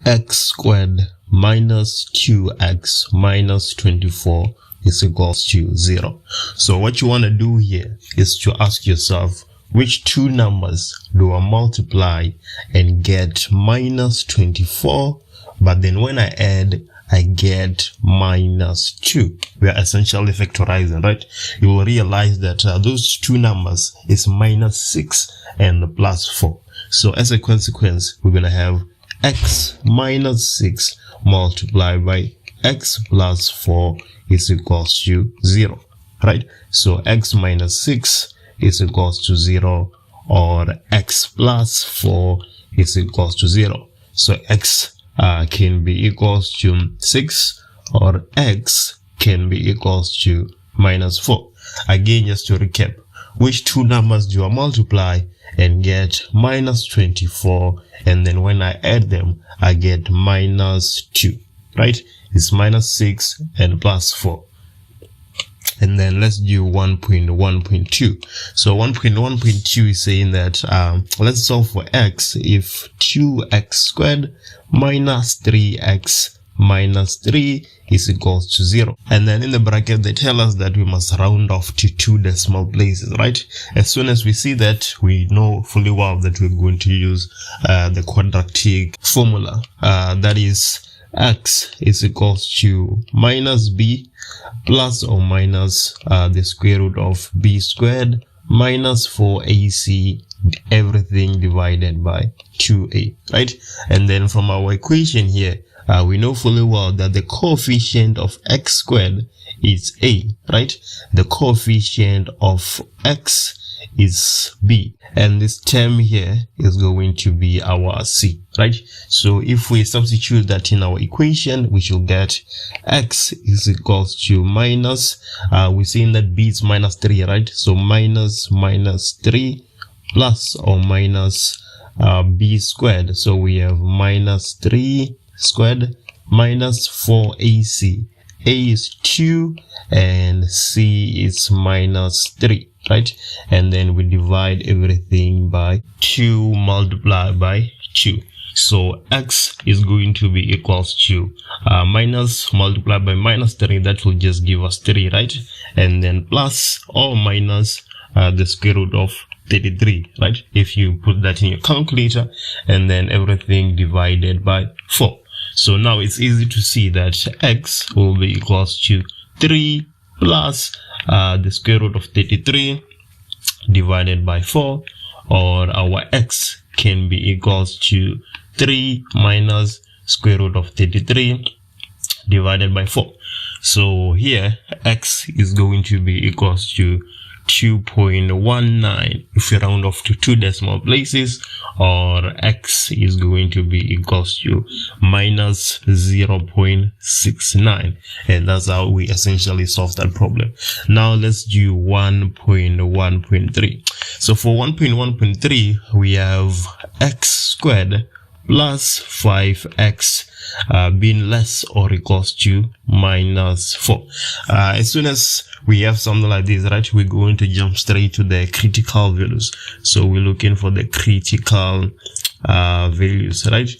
x squared minus 2x minus 24 is equals to 0. So what you want to do here is to ask yourself, which two numbers do I multiply and get minus 24, but then when I add, I get minus 2. We are essentially factorizing, right? You will realize that those two numbers is minus 6 and plus 4. So as a consequence, we're going to have x minus 6 multiplied by x plus 4 is equals to 0, right? So x minus 6 is equals to 0, or x plus 4 is equals to 0. So x can be equals to 6, or x can be equals to minus 4. Again, just to recap, which two numbers do I multiply and get minus 24, and then when I add them, I get minus 2, right? It's minus 6 and plus 4. And then let's do 1.1.2. So 1.1.2 is saying that let's solve for x if 2x squared minus 3x minus 3 is equals to 0. And then in the bracket, they tell us that we must round off to 2 decimal places, right? As soon as we see that, we know fully well that we're going to use the quadratic formula. That is, x is equals to minus b plus or minus the square root of b squared minus 4ac, everything divided by 2a, right? And then from our equation here, we know fully well that the coefficient of x squared is a, right? The coefficient of x is b, and this term here is going to be our c, right? So if we substitute that in our equation, we should get x is equals to minus, we're saying that b is minus 3, right? So minus 3 plus or minus b squared. So we have minus 3 squared minus 4ac. A is 2 and c is minus 3, right? And then we divide everything by 2 multiplied by 2. So x is going to be equals to minus multiplied by minus 3. That will just give us 3, right? And then plus or minus the square root of 33, right? If you put that in your calculator, and then everything divided by 4. So now it's easy to see that x will be equals to 3 plus the square root of 33 divided by 4, or our x can be equals to 3 minus square root of 33 divided by 4. So here x is going to be equals to 2.19 if we round off to 2 decimal places, or x is going to be equals to minus 0.69, and that's how we essentially solve that problem. Now let's do 1.1.3. So for 1.1.3, we have x squared plus 5x being less or equals to minus 4. As soon as we have something like this, right, we're going to jump straight to the critical values. So we're looking for the critical values, right?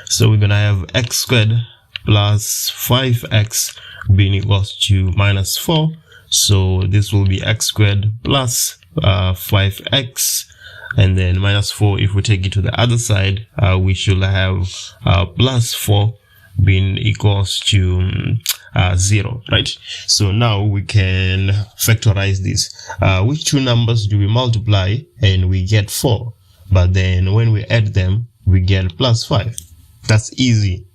So we're gonna have x squared plus 5x being equals to minus 4. So this will be x squared plus 5x, and then minus 4. If we take it to the other side, we should have plus 4 being equals to 0, right? So now we can factorize this. Which two numbers do we multiply and we get 4, but then when we add them we get plus 5? That's easy.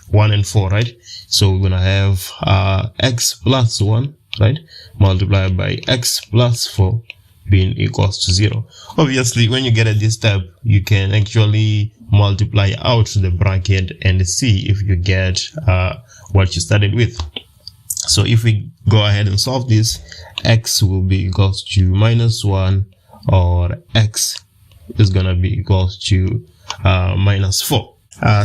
1 and 4, right? So we're gonna have x plus 1, right, multiplied by x plus 4 being equals to 0. Obviously, when you get at this step, you can actually multiply out the bracket and see if you get what you started with. So if we go ahead and solve this, x will be equals to minus 1, or x is gonna be equals to minus 4.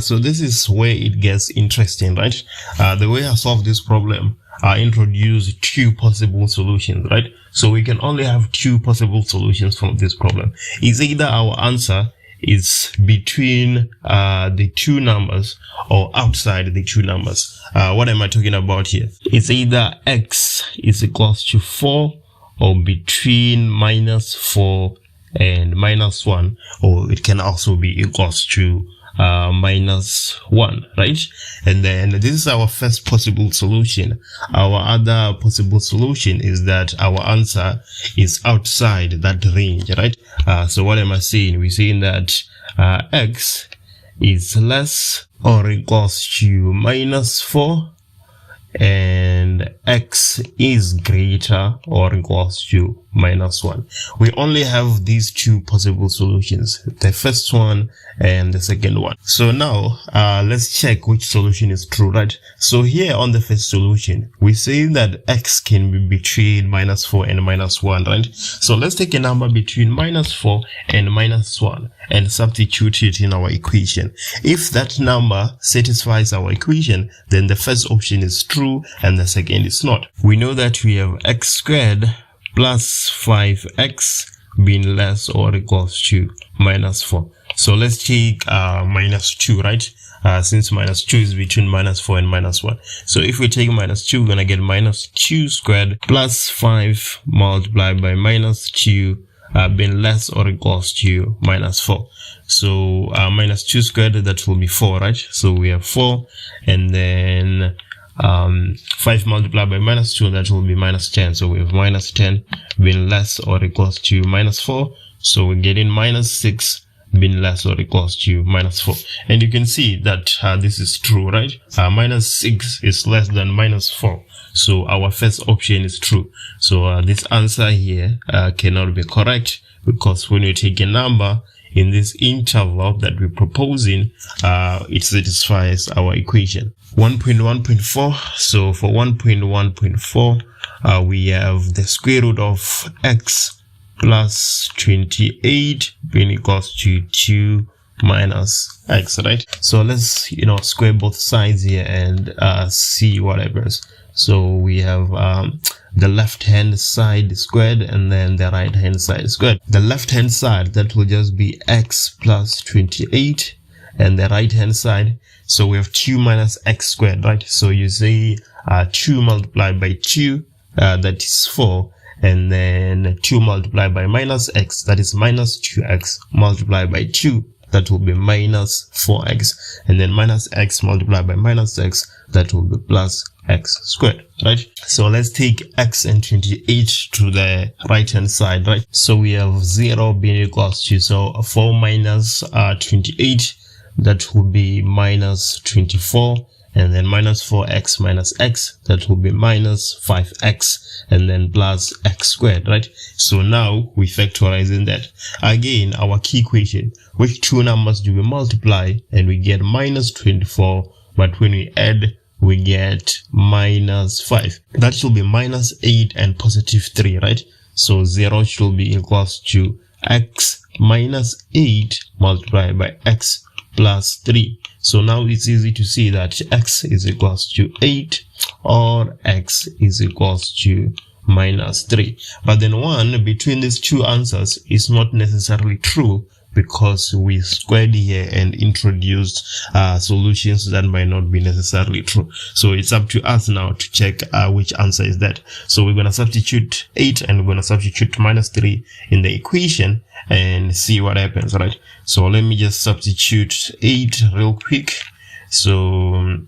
So this is where it gets interesting, right? The way I solve this problem, I introduce 2 possible solutions, right? So we can only have 2 possible solutions from this problem. It's either our answer is between the two numbers or outside the two numbers. What am I talking about here? It's either x is equals to 4 or between -4 and -1, or it can also be equals to -1, right? And then this is our first possible solution. Our other possible solution is that our answer is outside that range, right? So what am I saying? We're saying that x is less or equals to -4 and x is greater or equals to -1. We only have these two possible solutions, the first one and the second one. So now let's check which solution is true, right? So here on the first solution, we say that x can be between -4 and -1, right? So let's take a number between -4 and -1 and substitute it in our equation. If that number satisfies our equation, then the first option is true and the second is not. We know that we have x squared plus 5x being less or equals to -4. So let's take -2, right? Since -2 is between -4 and -1. So if we take -2, we're gonna get -2 squared plus 5 multiplied by -2 being less or equals to -4. So -2 squared, that will be 4, right? So we have 4, and then 5 multiplied by -2, that will be -10. So we have -10 being less or equals to -4. So we're getting -6 being less or equals to -4. And you can see that this is true, right? -6 is less than -4. So our first option is true. So this answer here cannot be correct, because when you take a number in this interval that we're proposing, it satisfies our equation. 1.1.4. So for 1.1.4, we have the square root of x plus 28 being equals to 2 minus x, right? So let's, square both sides here and see what happens. So we have the left hand side squared and then the right hand side squared. The left hand side, that will just be x plus 28, and the right hand side, so we have 2 minus x squared, right? So you say 2 multiplied by 2, that is 4, and then 2 multiplied by minus x, that is minus 2x, multiplied by 2, that will be minus 4x, and then minus x multiplied by minus x, that will be plus x squared, right? So let's take x and 28 to the right hand side, right? So we have 0 being equals to, so 4 minus 28, that will be minus 24, and then minus 4x minus x, that will be minus 5x, and then plus x squared, right? So now we factorizing that. Again, our key equation, which two numbers do we multiply? And we get minus 24, but when we add, we get minus 5. That should be minus 8 and positive 3, right? So 0 should be equals to x minus 8 multiplied by x plus 3. So now it's easy to see that x is equals to 8 or x is equals to minus 3. But then one between these two answers is not necessarily true, because we squared here and introduced solutions that might not be necessarily true. So it's up to us now to check which answer is that. So we're going to substitute 8 and we're going to substitute minus 3 in the equation and see what happens, right? So let me just substitute 8 real quick. So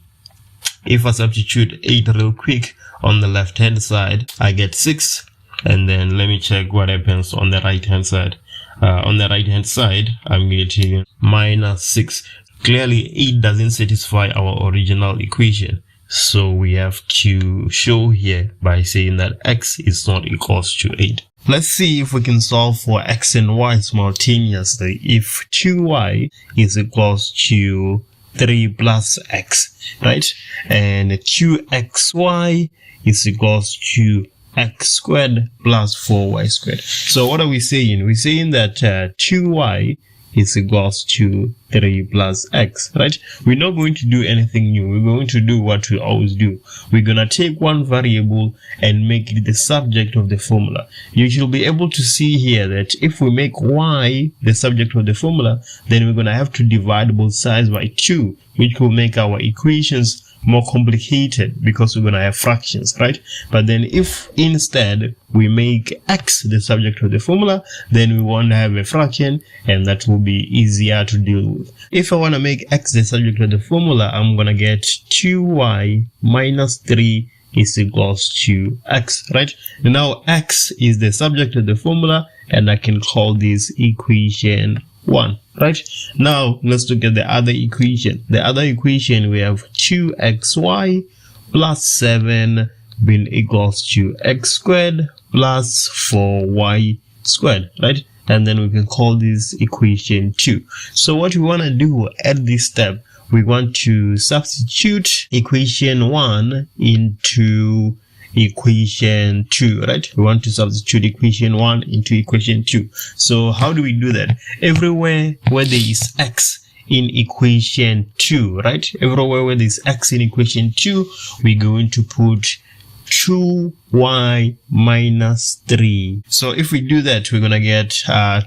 if I substitute 8 real quick on the left hand side, I get 6. And then let me check what happens on the right hand side. On the right hand side, I'm getting minus 6. Clearly 8 doesn't satisfy our original equation, so we have to show here by saying that x is not equals to 8. Let's see if we can solve for x and y simultaneously. If 2y is equals to 3 plus x, right? And 2xy is equals to x squared plus 4y squared. So what are we saying? We're saying that 2y is equals to 3 plus x, right? We're not going to do anything new. We're going to do what we always do. We're going to take one variable and make it the subject of the formula. You should be able to see here that if we make y the subject of the formula, then we're going to have to divide both sides by 2, which will make our equations more complicated because we're going to have fractions, right? But then if instead we make x the subject of the formula, then we won't have a fraction, and that will be easier to deal with. If I want to make x the subject of the formula, I'm going to get 2y minus 3 is equals to x, right? Now x is the subject of the formula, and I can call this equation 1, right? Now let's look at the other equation. The other equation, we have 2xy plus 7 being equals to x squared plus 4y squared, right? And then we can call this equation 2. So what we want to do at this step, we want to substitute equation 1 into equation 2, right? We want to substitute equation 1 into equation 2. So how do we do that? Everywhere where there is x in equation 2, right? Everywhere where there is x in equation 2, we're going to put 2y minus 3. So if we do that, we're going to get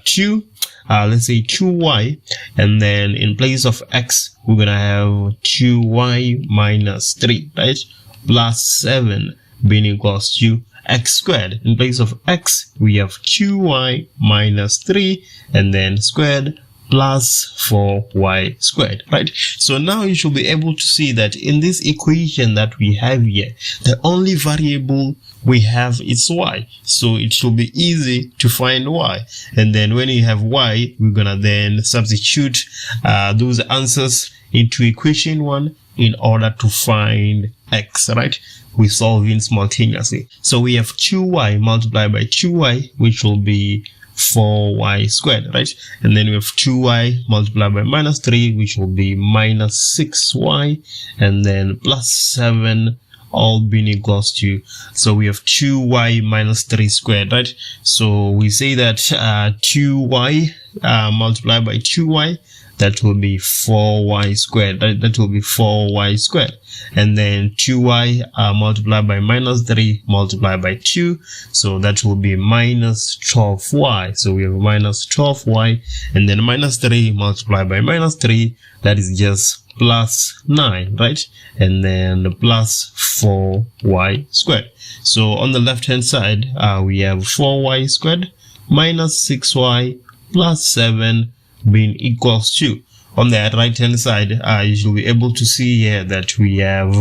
2, let's say 2y, and then in place of x, we're going to have 2y minus 3, right? Plus 7 being equals to x squared. In place of x, we have 2y minus 3 and then squared plus 4y squared, right? So now you should be able to see that in this equation that we have here, the only variable we have is y. So it should be easy to find y. And then when you have y, we're gonna then substitute those answers into equation 1 in order to find x, right? We're solving simultaneously. So we have 2y multiplied by 2y, which will be 4y squared, right? And then we have 2y multiplied by minus 3, which will be minus 6y, and then plus 7, all being equals to, so we have 2y minus 3 squared, right? So we say that 2y multiplied by 2y, that will be 4y squared, right? That will be 4y squared. And then 2y multiplied by minus 3 multiplied by 2, so that will be minus 12y. So we have minus 12y, and then minus 3 multiplied by minus 3, that is just plus 9, right? And then plus 4y squared. So on the left hand side, we have 4y squared minus 6y plus 7 being equals to. On the right hand side, you should be able to see here that we have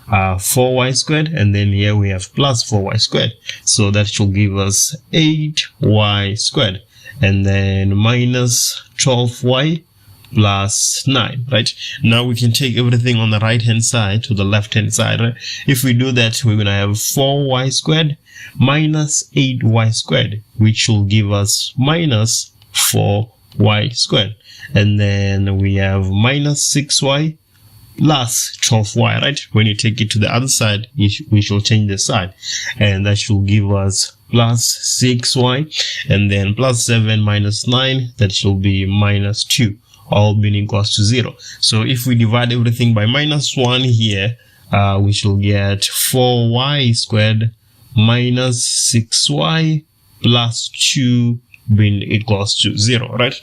4y squared, and then here we have plus 4y squared. So that should give us 8y squared, and then minus 12y plus 9, right? Now we can take everything on the right hand side to the left hand side, right? If we do that, we're gonna have 4y squared minus 8y squared, which will give us minus 4y squared. And then we have minus 6y plus 12y, right? When you take it to the other side, we shall change the sign, and that should give us plus 6y, and then plus 7 minus 9, that should be minus 2, all being equals to 0. So if we divide everything by minus 1 here, we shall get 4y squared minus 6y plus 2 being equals to 0, right?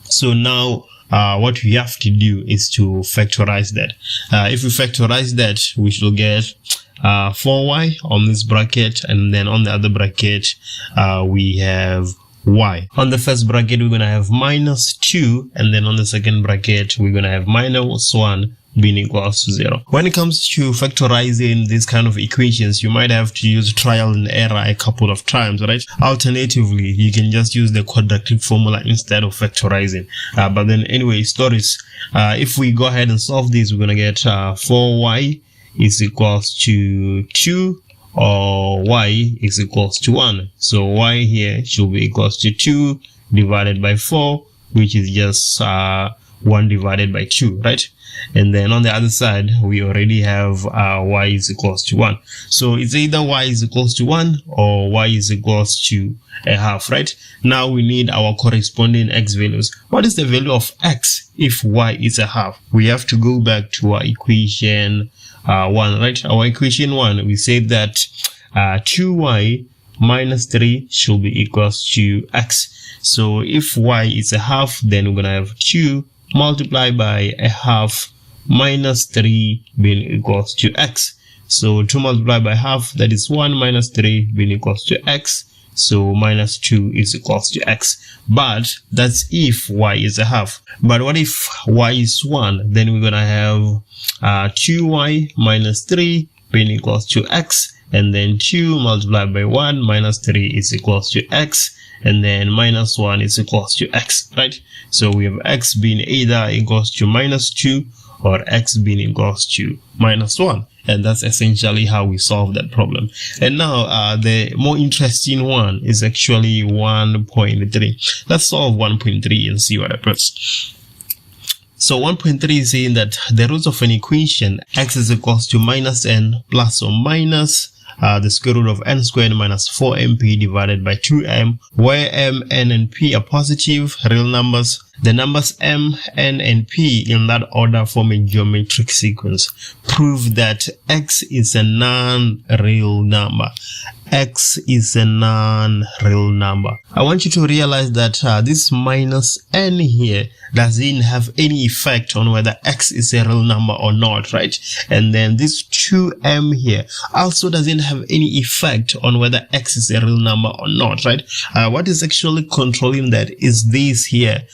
So now what we have to do is to factorize that. If we factorize that, we should get 4y on this bracket, and then on the other bracket we have y. On the first bracket, we're going to have minus 2, and then on the second bracket, we're going to have minus 1 being equals to 0. When it comes to factorizing these kind of equations, you might have to use trial and error a couple of times, right? Alternatively, you can just use the quadratic formula instead of factorizing. But then anyway, stories, if we go ahead and solve this, we're going to get 4y is equals to 2, or y is equals to 1. So y here should be equals to 2 divided by 4, which is just 1 divided by 2, right? And then on the other side, we already have y is equals to 1. So it's either y is equals to 1 or y is equals to a half, right? Now we need our corresponding x values. What is the value of x if y is a half? We have to go back to our equation 1, right? Our equation 1, we said that 2y minus 3 should be equals to x. So if y is a half, then we're going to have 2 multiplied by a half minus 3 being equals to x. So 2 multiplied by half, that is 1 minus 3 being equals to x. So minus 2 is equals to x. But that's if y is a half. But what if y is 1? Then we're going to have 2y minus 3 being equals to x. And then 2 multiplied by 1 minus 3 is equals to x. And then minus 1 is equals to x, right? So we have x being either equals to minus 2 or x being equals to minus 1. And that's essentially how we solve that problem. And now the more interesting one is actually 1.3. Let's solve 1.3 and see what happens. So 1.3 is saying that the roots of an equation x is equals to minus n plus or minus the square root of n squared minus 4mp divided by 2m, where m, n, and p are positive real numbers. The numbers m, n, and p in that order form a geometric sequence. Prove that x is a non-real number. X is a non-real number. I want you to realize that this minus n here doesn't have any effect on whether x is a real number or not, right? And then this 2m here also doesn't have any effect on whether x is a real number or not, right? What is actually controlling that is this here,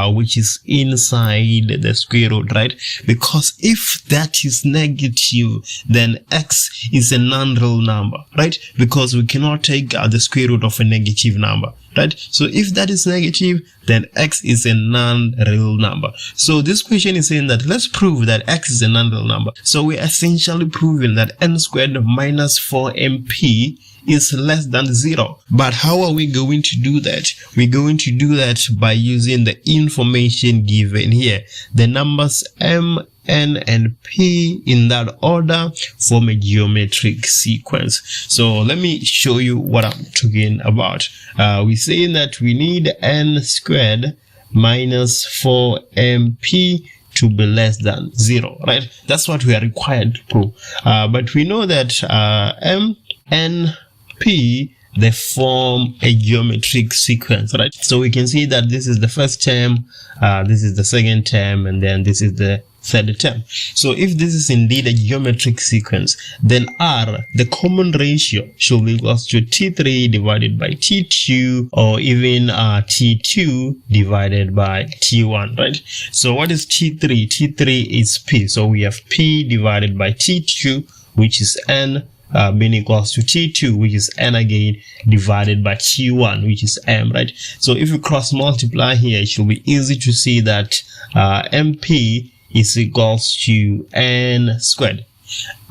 which is inside the square root, right? Because if that is negative, then x is a non-real number, right? Because we cannot take the square root of a negative number, right? So if that is negative, then x is a non-real number. So this question is saying that let's prove that x is a non-real number. So we're essentially proving that n squared minus 4mp is less than 0. But how are we going to do that? We're going to do that by using the information given here. The numbers m, n, and p in that order form a geometric sequence. So let me show you what I'm talking about. We're saying that we need n squared minus 4mp to be less than 0, right? That's what we are required to prove. But we know that m, n, p, they form a geometric sequence, right? So we can see that this is the first term, this is the second term, and then this is the third term. So if this is indeed a geometric sequence, then r, the common ratio, should be equals to t3 divided by t2, or even t2 divided by t1, right? So what is t3? T3 is p. So we have p divided by t2, which is n, being equals to t2, which is n again, divided by t1, which is m, right? So if you cross multiply here, it should be easy to see that mp is equals to n squared.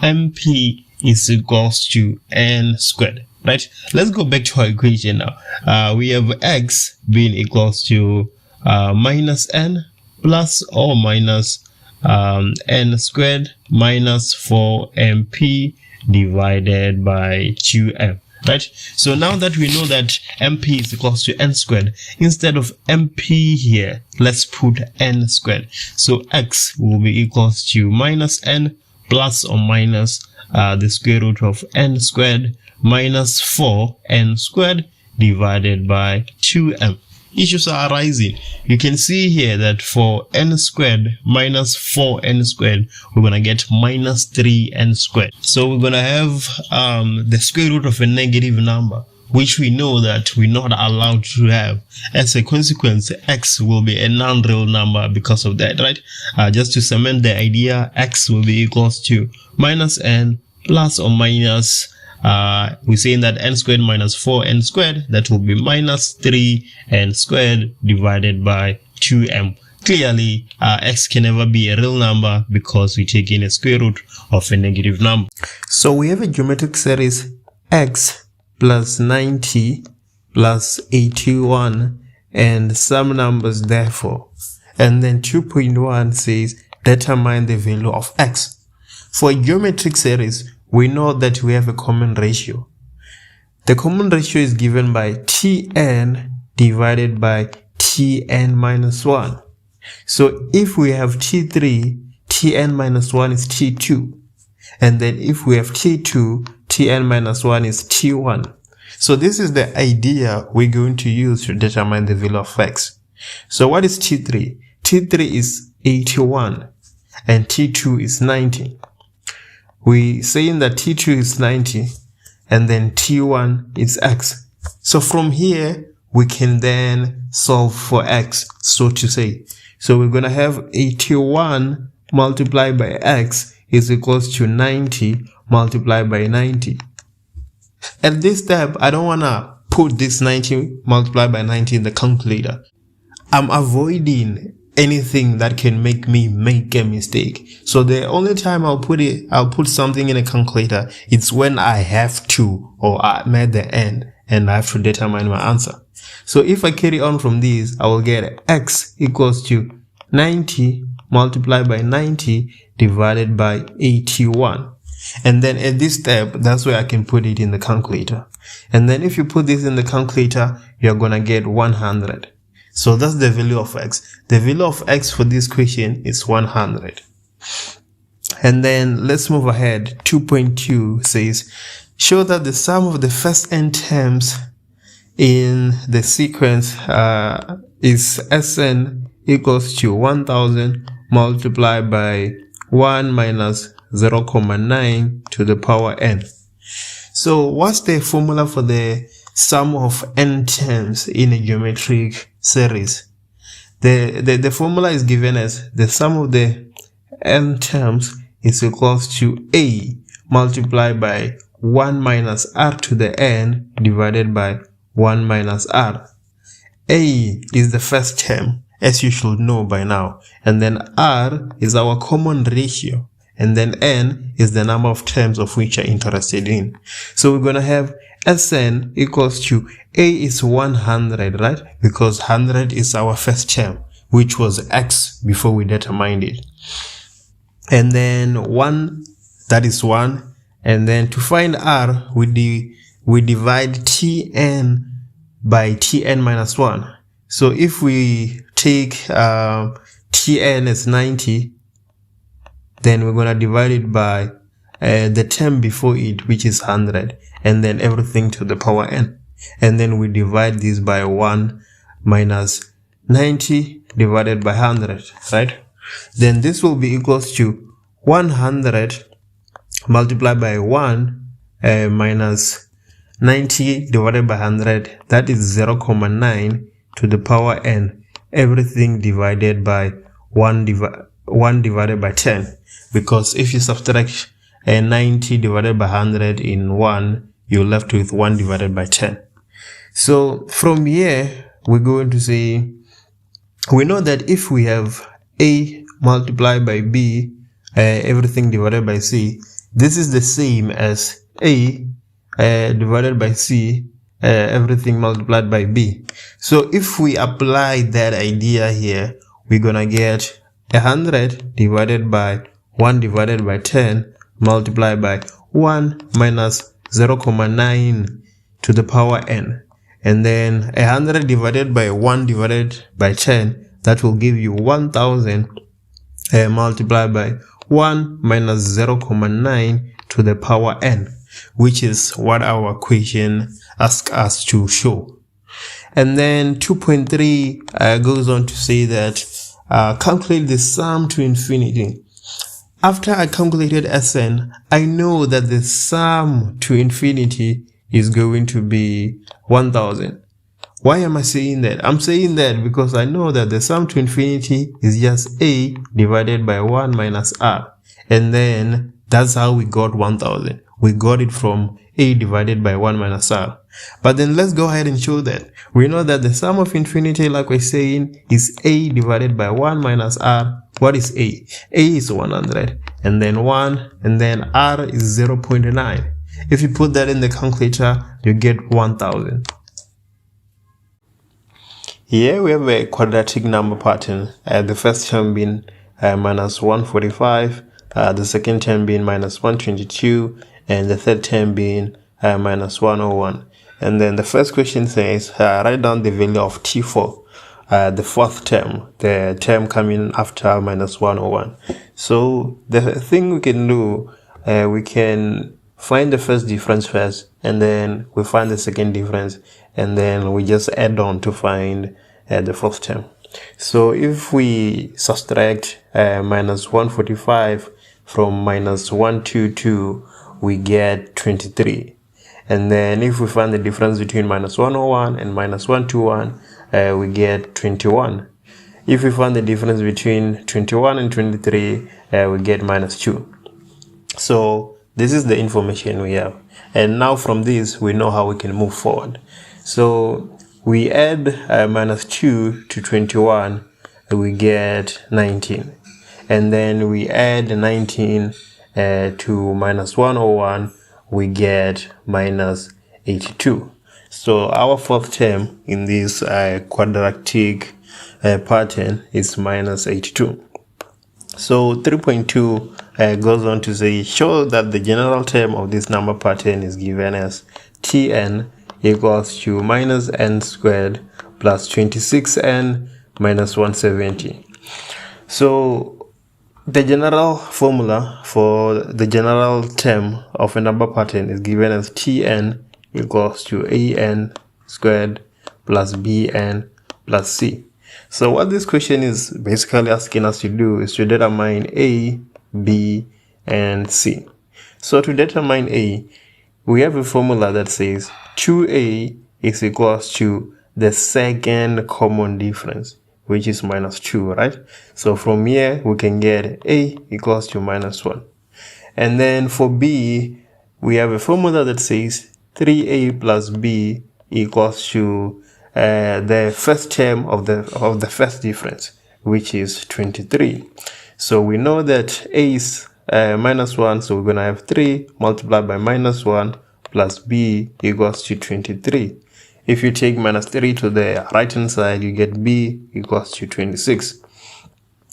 mp is equals to n squared, right? Let's go back to our equation now. We have x being equals to minus n plus or minus n squared minus 4mp divided by 2m, right? So now that we know that mp is equals to n squared, instead of mp here, let's put n squared. So x will be equals to minus n plus or minus the square root of n squared minus 4n squared divided by 2m. Issues are arising. You can see here that for n squared minus 4n squared, we're going to get minus 3n squared. So we're going to have the square root of a negative number, which we know that we're not allowed to have. As a consequence, x will be a non-real number because of that, right? Just to cement the idea, x will be equals to minus n plus or minus we're saying that n squared minus 4n squared, that will be minus 3n squared divided by 2m. Clearly, x can never be a real number because we're taking a square root of a negative number. So we have a geometric series x plus 90 plus 81 and some numbers therefore. And then 2.1 says determine the value of x. For a geometric series, we know that we have a common ratio. The common ratio is given by Tn divided by Tn minus 1. So if we have T3, Tn minus 1 is T2. And then if we have T2, Tn minus 1 is T1. So this is the idea we're going to use to determine the value of x. So what is T3? T3 is 81 and T2 is 90. We saying that T2 is 90 and then T1 is x. So from here, we can then solve for x, so to say. So we're going to have 81 multiplied by x is equals to 90 multiplied by 90. At this step, I don't want to put this 90 multiplied by 90 in the calculator. I'm avoiding anything that can make me make a mistake. So the only time I'll put something in a calculator, it's when I have to, or I'm at the end and I have to determine my answer. So if I carry on from this, I will get x equals to 90 multiplied by 90 divided by 81. And then at this step, that's where I can put it in the calculator. And then if you put this in the calculator, you're going to get 100. So that's the value of x. The value of x for this question is 100. And then let's move ahead. 2.2 says, show that the sum of the first n terms in the sequence is Sn equals to 1000 multiplied by 1 minus 0.9 to the power n. So what's the formula for the sum of n terms in a geometric series? The formula is given as the sum of the n terms is equals to a multiplied by 1 minus r to the n divided by 1 minus r. A is the first term, as you should know by now, and then r is our common ratio, and then n is the number of terms of which you're interested in. So we're going to have Sn equals to a is 100, right? Because 100 is our first term, which was x before we determined it. And then 1, that is 1. And then to find r, we divide Tn by Tn minus 1. So if we take Tn as 90, then we're going to divide it by the term before it, which is 100, and then everything to the power n. And then we divide this by 1 minus 90 divided by 100, right? Then this will be equals to 100 multiplied by 1 minus 90 divided by 100, that is 0.9 to the power n, everything divided by 1 divided by 10. Because if you subtract 90 divided by 100 in 1, you're left with 1 divided by 10. So from here, we're going to say, we know that if we have a multiplied by b, everything divided by c, this is the same as a divided by c, everything multiplied by b. So if we apply that idea here, we're gonna get 100 divided by 1 divided by 10 multiplied by 1 minus 0.9 to the power n. And then 100 divided by 1 divided by 10, that will give you 1000 multiplied by 1 minus 0.9 to the power n, which is what our equation asks us to show. And then 2.3 goes on to say that calculate the sum to infinity. After I calculated Sn, I know that the sum to infinity is going to be 1000. Why am I saying that? I'm saying that because I know that the sum to infinity is just a divided by 1 minus r. And then that's how we got 1000. We got it from a divided by 1 minus r. But then let's go ahead and show that. We know that the sum of infinity, like we're saying, is a divided by 1 minus r. What is a? A is 100, and then 1, and then r is 0.9. If you put that in the calculator, you get 1000. Here we have a quadratic number pattern, the first term being minus 145, the second term being minus 122, and the third term being minus 101. And then the first question says, write down the value of T4, the fourth term, the term coming after minus 101. So the thing we can do, we can find the first difference first, and then we find the second difference, and then we just add on to find the fourth term. So if we subtract minus 145 from minus 122, we get 23. And then if we find the difference between minus 101 and minus 121, we get 21. If we find the difference between 21 and 23, we get minus 2. So this is the information we have. And now from this, we know how we can move forward. So we add minus 2 to 21, we get 19. And then we add 19 to minus 101, we get minus 82. So our fourth term in this quadratic pattern is minus 82. So 3.2 goes on to say, show that the general term of this number pattern is given as Tn equals to minus n squared plus 26n minus 170. So the general formula for the general term of a number pattern is given as Tn equals to an squared plus bn plus c. So what this question is basically asking us to do is to determine a, b, and c. So to determine a, we have a formula that says 2a is equals to the second common difference, which is minus 2, right? So from here, we can get a equals to minus 1. And then for b, we have a formula that says 3a plus b equals to the first term of the first difference, which is 23. So we know that a is minus 1, so we're going to have 3 multiplied by minus 1 plus b equals to 23. If you take minus 3 to the right hand side, you get b equals to 26.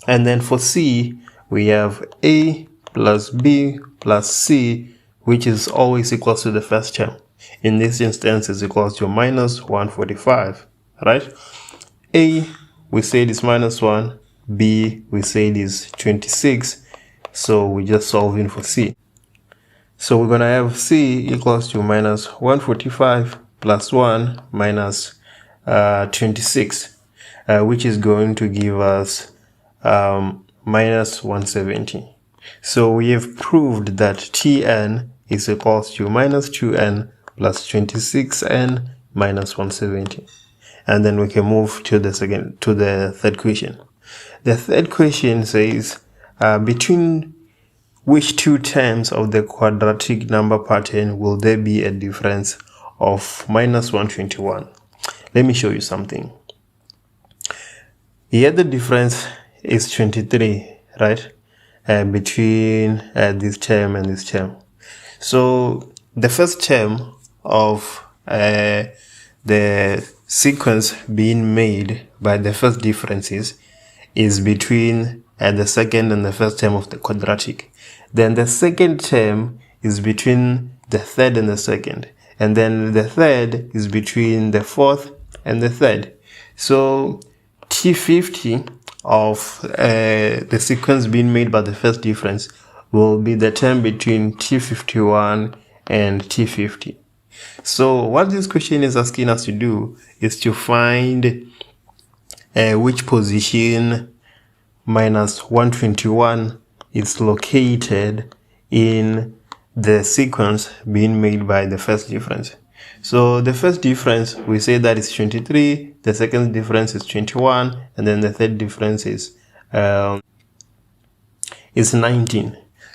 And then for c, we have a plus b plus c, which is always equals to the first term. In this instance, is equals to minus 145, right? A, we said is minus 1, b, we said is 26, so we're just solving for c. So we're going to have c equals to minus 145 plus 1 minus 26, which is going to give us minus 170. So we have proved that Tn is equals to minus 2n plus 26n minus 170. And then we can move to the third question. The third question says, between which two terms of the quadratic number pattern will there be a difference of minus 121? Let me show you something. Here the difference is 23, right? Between this term and this term. So the first term of the sequence being made by the first differences is between the second and the first term of the quadratic. Then the second term is between the third and the second. And then the third is between the fourth and the third. So T50 of the sequence being made by the first difference will be the term between T51 and T50. So what this question is asking us to do is to find which position minus 121 is located in the sequence being made by the first difference. So the first difference, we say that is 23, the second difference is 21, and then the third difference is 19.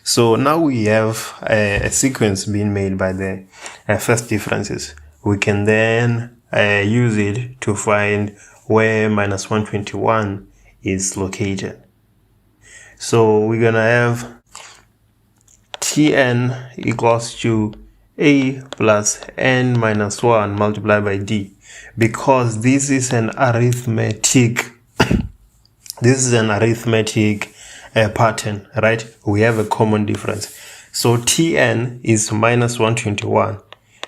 So now we have a sequence being made by the first differences. We can then use it to find where minus 121 is located. So we're gonna have Tn equals to a plus n minus 1 multiplied by d, because this is an arithmetic pattern, right? We have a common difference. So Tn is minus 121.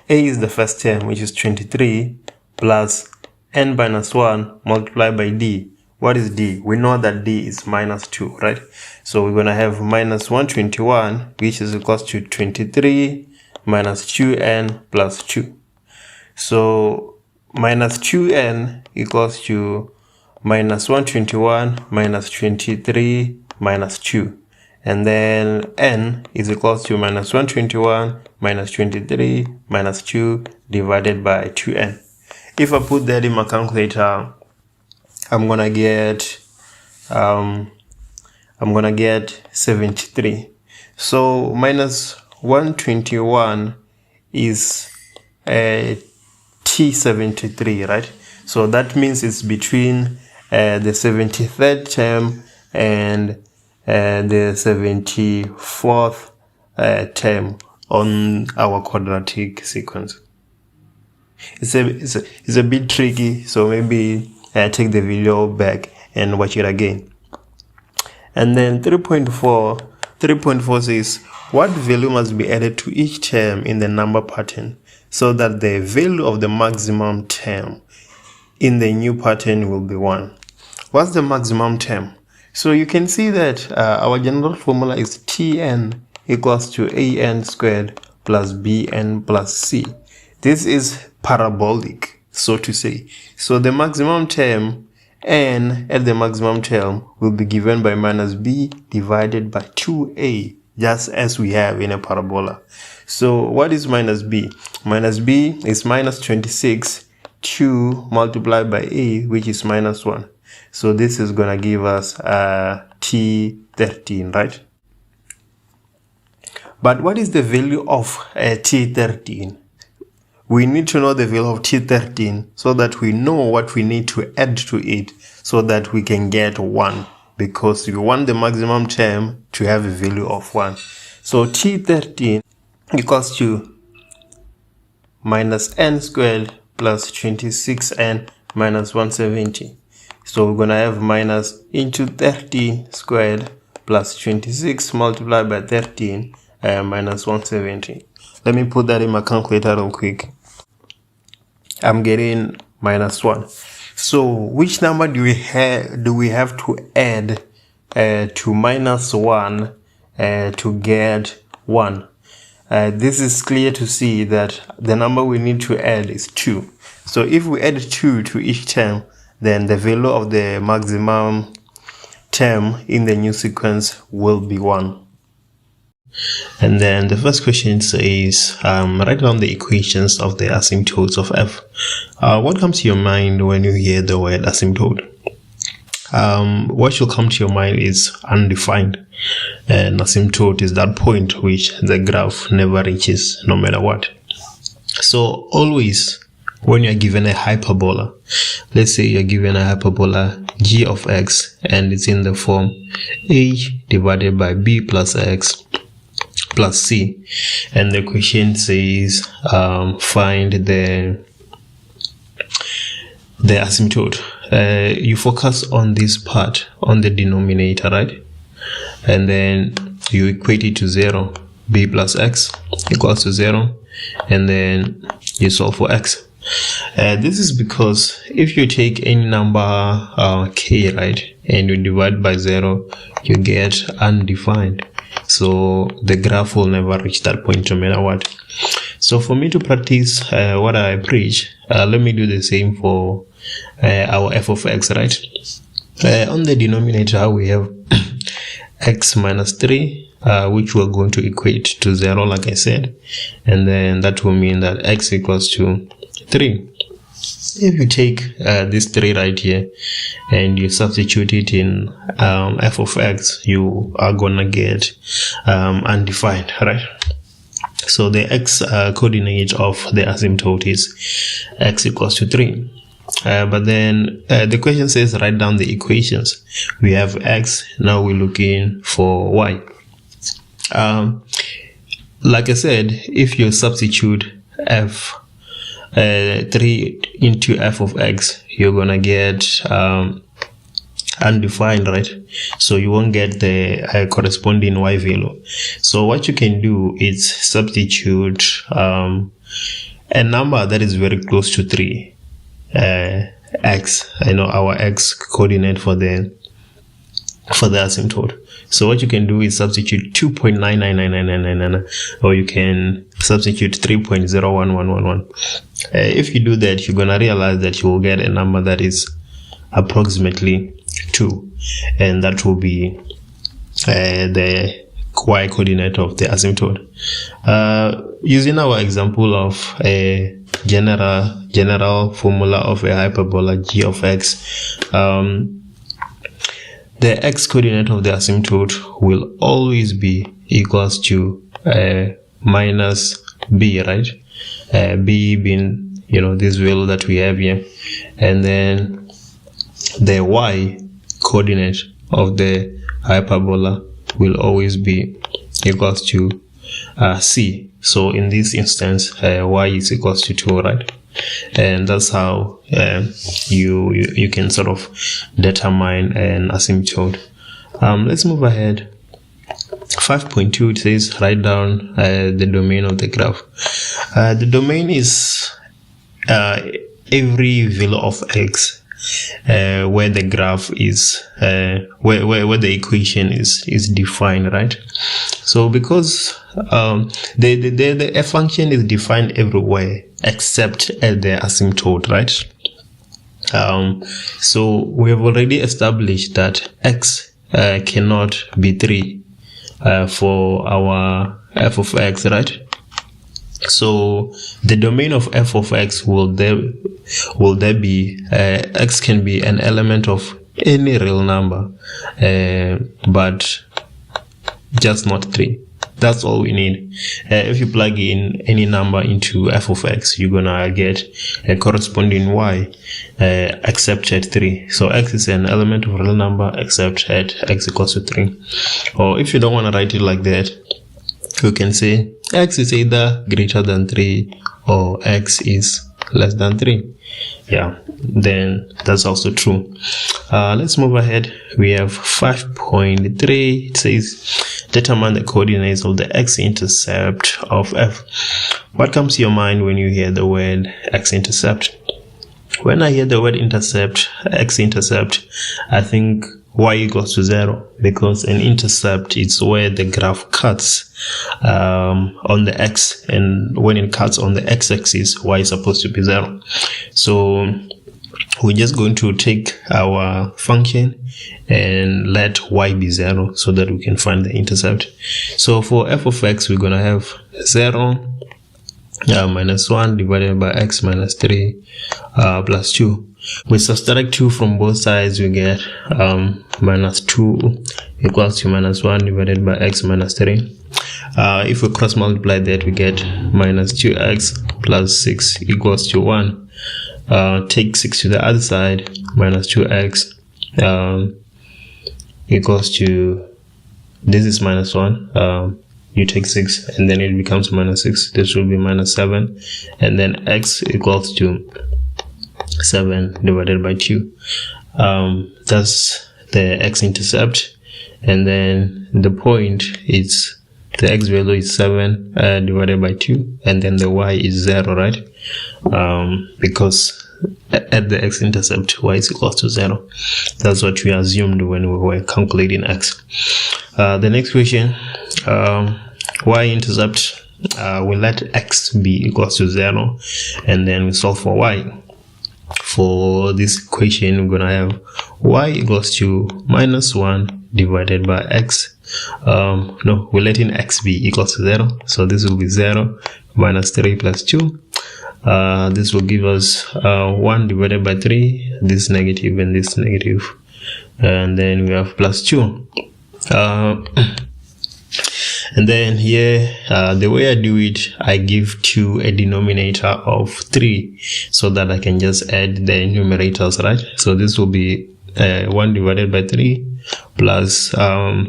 A is the first term, which is 23, plus n minus 1 multiplied by d. What is d? We know that d is minus 2, right? So we're going to have minus 121, which is equals to 23 minus 2n plus 2. So minus 2n equals to minus 121 minus 23 minus 2. And then n is equals to minus 121 minus 23 minus 2 divided by 2n. If I put that in my calculator, I'm gonna get 73. So minus 121 is T73, right? So that means it's between the 73rd term and the 74th term on our quadratic sequence. It's a bit tricky, so maybe take the video back and watch it again. And then 3.4 says, what value must be added to each term in the number pattern so that the value of the maximum term in the new pattern will be 1? What's the maximum term? So you can see that our general formula is Tn equals to an squared plus bn plus c. This is parabolic, so to say. So the maximum term, n at the maximum term, will be given by minus b divided by 2a, just as we have in a parabola. So what is minus b? Minus b is minus 26, 2 multiplied by a, which is minus 1. So this is going to give us T13, right? But what is the value of T13? We need to know the value of T13 so that we know what we need to add to it so that we can get 1, because we want the maximum term to have a value of 1. So T13 equals to minus n squared plus 26n minus 170. So we're going to have minus into 13 squared plus 26 multiplied by 13 minus 170. Let me put that in my calculator real quick. I'm getting minus 1. So which number do we have to add to minus 1 to get 1? This is clear to see that the number we need to add is 2. So if we add 2 to each term, then the value of the maximum term in the new sequence will be 1. And then the first question says, write down the equations of the asymptotes of f. What comes to your mind when you hear the word asymptote? What should come to your mind is undefined. And asymptote is that point which the graph never reaches, no matter what. So always, when you're given a hyperbola, let's say you're given a hyperbola g of x and it's in the form a divided by b plus x plus c, and the question says find the asymptote. You focus on this part, on the denominator, right? And then you equate it to 0. B plus x equals to 0, and then you solve for x. This is because if you take any number k, right, and you divide by 0, you get undefined. So the graph will never reach that point no matter what. So for me to practice what I preach, let me do the same for our f of x, right? On the denominator we have x minus 3, which we're going to equate to 0, like I said, and then that will mean that x equals to 3. If you take this 3 right here and you substitute it in f of x, you are gonna get undefined, right? So the x coordinate of the asymptote is x equals to 3. But then the question says write down the equations. We have x, now we're looking for y. like I said, if you substitute f 3 into f of x, you're gonna get undefined, right? So you won't get the corresponding y value. So what you can do is substitute a number that is very close to 3, x, our x coordinate for the asymptote. So what you can do is substitute 2.999999, or you can substitute 3.01111. If you do that, you're gonna realize that you will get a number that is approximately 2, and that will be the y coordinate of the asymptote. Using our example of a general formula of a hyperbola g of x, the x coordinate of the asymptote will always be equals to minus b, right? B being, this value that we have here, and then the y coordinate of the hyperbola will always be equals to c. So in this instance, y is equals to 2, right? And that's how you can sort of determine an asymptote. Let's move ahead. 5.2, it says write down the domain of the graph. The domain is every value of x where the graph is where the equation is defined, right? So because the f function is defined everywhere except at the asymptote, right? So we have already established that x cannot be 3 for our f of x, right? So the domain of f of x will there be x can be an element of any real number, but just not 3. That's all we need. If you plug in any number into f of x, you're gonna get a corresponding y except at 3. So x is an element of a real number except at x equals to 3. Or if you don't want to write it like that, you can say x is either greater than 3 or x is less than 3. Yeah, then that's also true. Let's move ahead. We have 5.3. It says determine the coordinates of the x-intercept of f. What comes to your mind when you hear the word x-intercept? When I hear the word intercept, x-intercept, I think y equals to 0, because an intercept is where the graph cuts on the x, and when it cuts on the x-axis, y is supposed to be 0. So we're just going to take our function and let y be 0 so that we can find the intercept. So for f of x, we're going to have 0 minus 1 divided by x minus 3 plus 2. We subtract 2 from both sides, we get minus 2 equals to minus 1 divided by x minus 3. If we cross multiply that, we get minus 2x plus 6 equals to 1. Take 6 to the other side, minus 2x equals to, this is minus 1. You take 6 and then it becomes minus 6. This will be minus 7, and then x equals to 7 divided by 2. That's the x-intercept, and then the point is the x value is 7 divided by 2, and then the y is 0, right? Because at the x-intercept, y is equal to 0. That's what we assumed when we were calculating x. The next question, y-intercept, we let x be equals to 0, and then we solve for y. For this equation, we're gonna have y equals to minus 1 divided by x. No, we're letting x be equals to 0, so this will be 0 minus 3 plus 2. This will give us 1 divided by 3, this negative and this negative, and then we have plus 2. And then here, the way I do it, I give 2 a denominator of 3 so that I can just add the numerators, right? So this will be 1 divided by 3 plus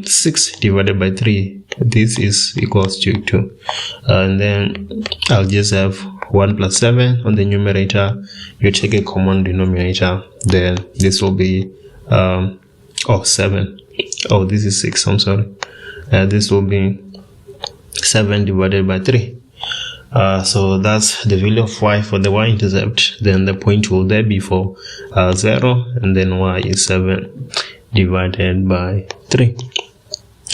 6 divided by 3. This is equals to 2. And then I'll just have 1 plus 7 on the numerator. You take a common denominator, then this will be 7. Oh, this is 6, I'm sorry. This will be 7 divided by 3. So that's the value of y for the y-intercept. Then the point will there be for 0, and then y is 7 divided by 3.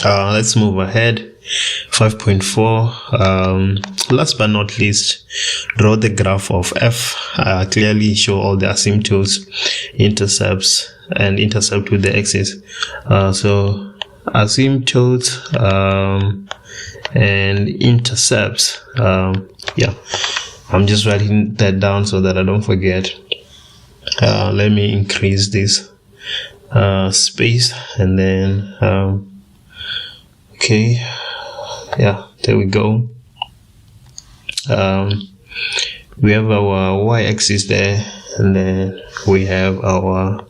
Let's move ahead. 5.4. Last but not least, draw the graph of f. Clearly show all the asymptotes, intercepts, and intercept with the axis. So asymptotes and intercepts. Yeah, I'm just writing that down so that I don't forget. Let me increase this space, and then okay, yeah, there we go. We have our y-axis there, and then we have our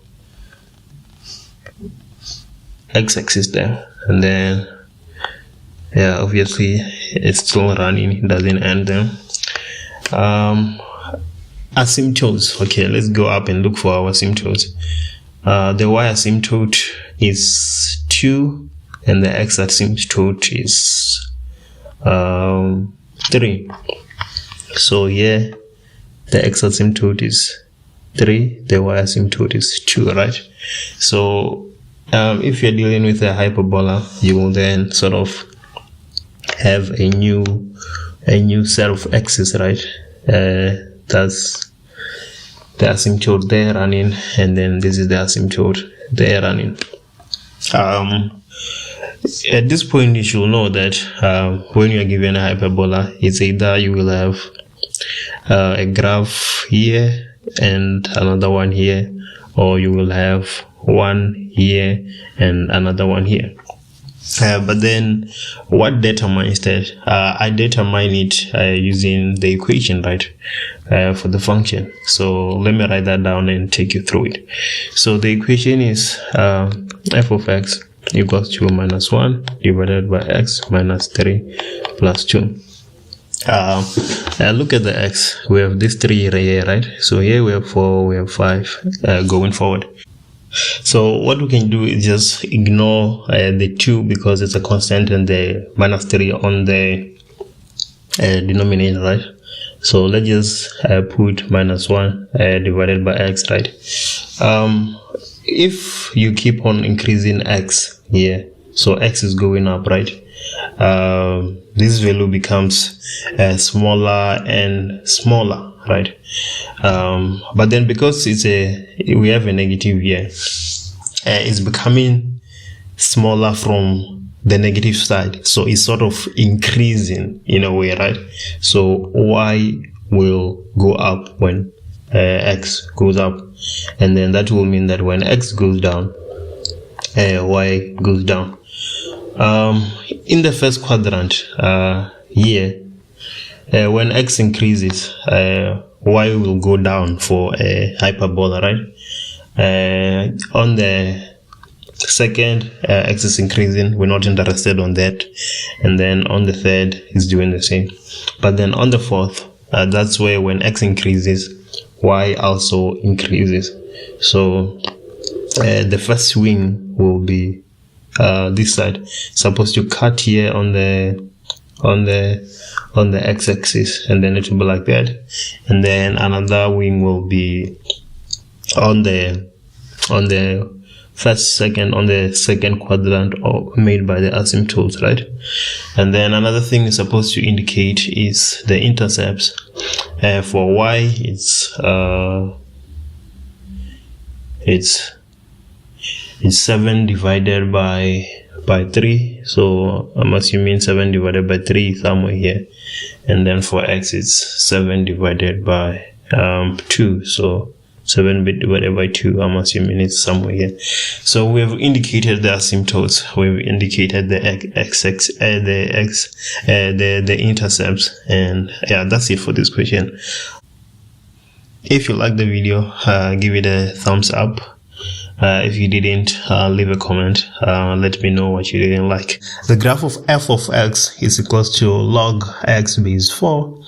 x-axis there, and then yeah, obviously it's still running, it doesn't end there. Asymptotes. Okay, let's go up and look for our asymptotes. The y asymptote is 2, and the x asymptote is 3. So here the x asymptote is 3, the y asymptote is 2, right? So if you're dealing with a hyperbola, you will then sort of have a new set of x's, right? That's the asymptote there running, and then this is the asymptote there running. At this point, you should know that when you are given a hyperbola, it's either you will have a graph here and another one here, or you will have one here and another one here. But then what determines that? I determine it using the equation, right, for the function. So let me write that down and take you through it. So the equation is f of x equals to minus 1 divided by x minus 3 plus 2. Look at the x. We have this 3 here, right? So here we have 4, we have 5 going forward. So what we can do is just ignore the 2 because it's a constant, and the minus 3 on the denominator, right? So let's just put minus 1 divided by x, right? If you keep on increasing x here, so x is going up, right? This value becomes smaller and smaller, right? But then because we have a negative here, it's becoming smaller from the negative side, so it's sort of increasing in a way, right? So y will go up when x goes up, and then that will mean that when x goes down, y goes down. In the first quadrant here, when x increases, y will go down for a hyperbola, right? On the second, x is increasing, we're not interested on that, and then on the third is doing the same. But then on the fourth, that's where when x increases, y also increases. So the first swing will be this side. Suppose you cut here on the x-axis, and then it will be like that, and then another wing will be on the second quadrant, or made by the asymptotes, right? And then another thing is supposed to indicate is the intercepts. For y, it's 7 divided by 3, so I'm assuming 7 divided by 3 somewhere here, and then for x it's 7 divided by 2, so 7 divided by 2, I'm assuming it's somewhere here. So we have indicated the asymptotes, we've indicated the the intercepts, and yeah, that's it for this question. If you like the video, give it a thumbs up. If you didn't, leave a comment. Let me know what you didn't like. The graph of f of x is equals to log x base 4,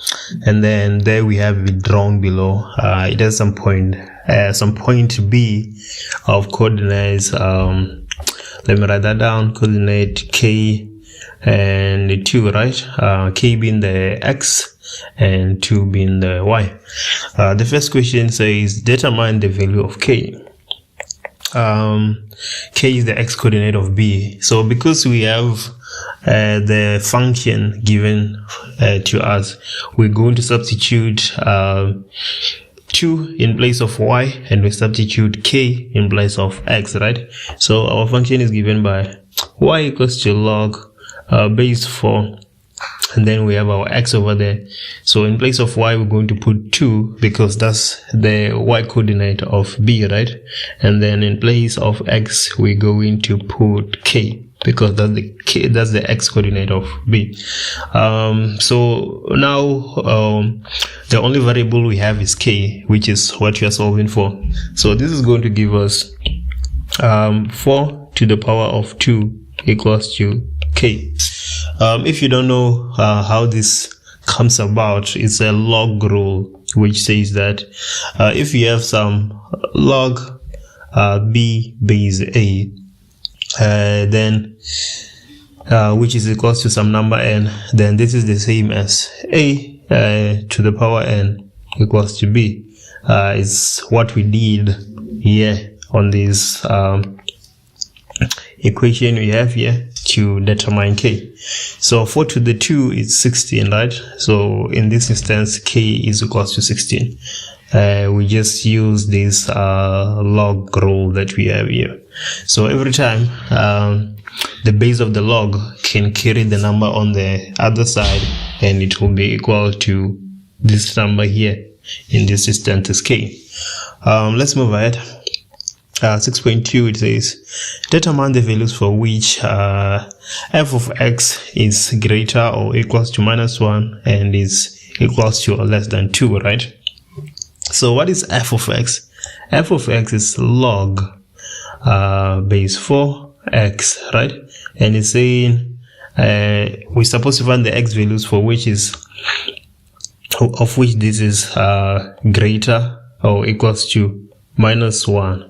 and then there we have it drawn below. It has some point b of coordinates. Let me write that down. Coordinate k and 2, right? K being the x and 2 being the y. The first question says determine the value of k. K is the x coordinate of b. So because we have the function given to us, we're going to substitute 2 in place of y, and we substitute k in place of x, right? So our function is given by y equals to log base 4, and then we have our x over there. So in place of y, we're going to put 2 because that's the y coordinate of b, right? And then in place of x, we're going to put k because that's the x coordinate of b. So now the only variable we have is k, which is what we are solving for. So this is going to give us 4 to the power of 2 equals to k. If you don't know how this comes about, it's a log rule, which says that if you have some log b base a, then which is equals to some number n, then this is the same as a to the power n equals to b. Is what we did here on this equation we have here to determine k. So 4 to the 2 is 16, right? So in this instance, k is equals to 16. We just use this log rule that we have here. So every time the base of the log can carry the number on the other side, and it will be equal to this number here. In this instance is k. Let's move ahead. 6.2, it says determine the values for which f of x is greater or equals to -1 and is equals to or less than 2, right? So what is f of x? F of x is log base 4x, right? And it's saying we're supposed to find the x values for which is of which this is greater or equals to -1,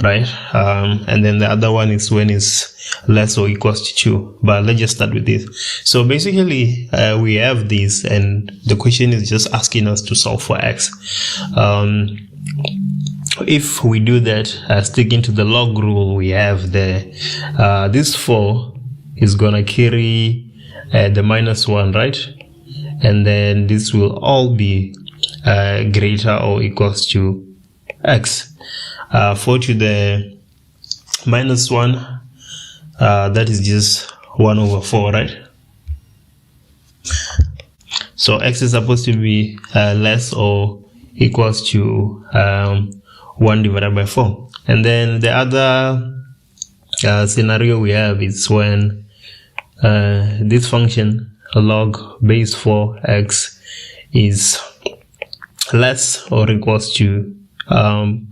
right? And then the other one is when it's less or equals to 2. But let's just start with this. So basically we have this, and the question is just asking us to solve for x. If we do that, sticking to the log rule we have there, this 4 is gonna carry the -1, right? And then this will all be greater or equals to x. 4 to the -1, that is just 1 over 4, right? So x is supposed to be less or equals to 1 divided by 4. And then the other scenario we have is when this function log base 4x is less or equals to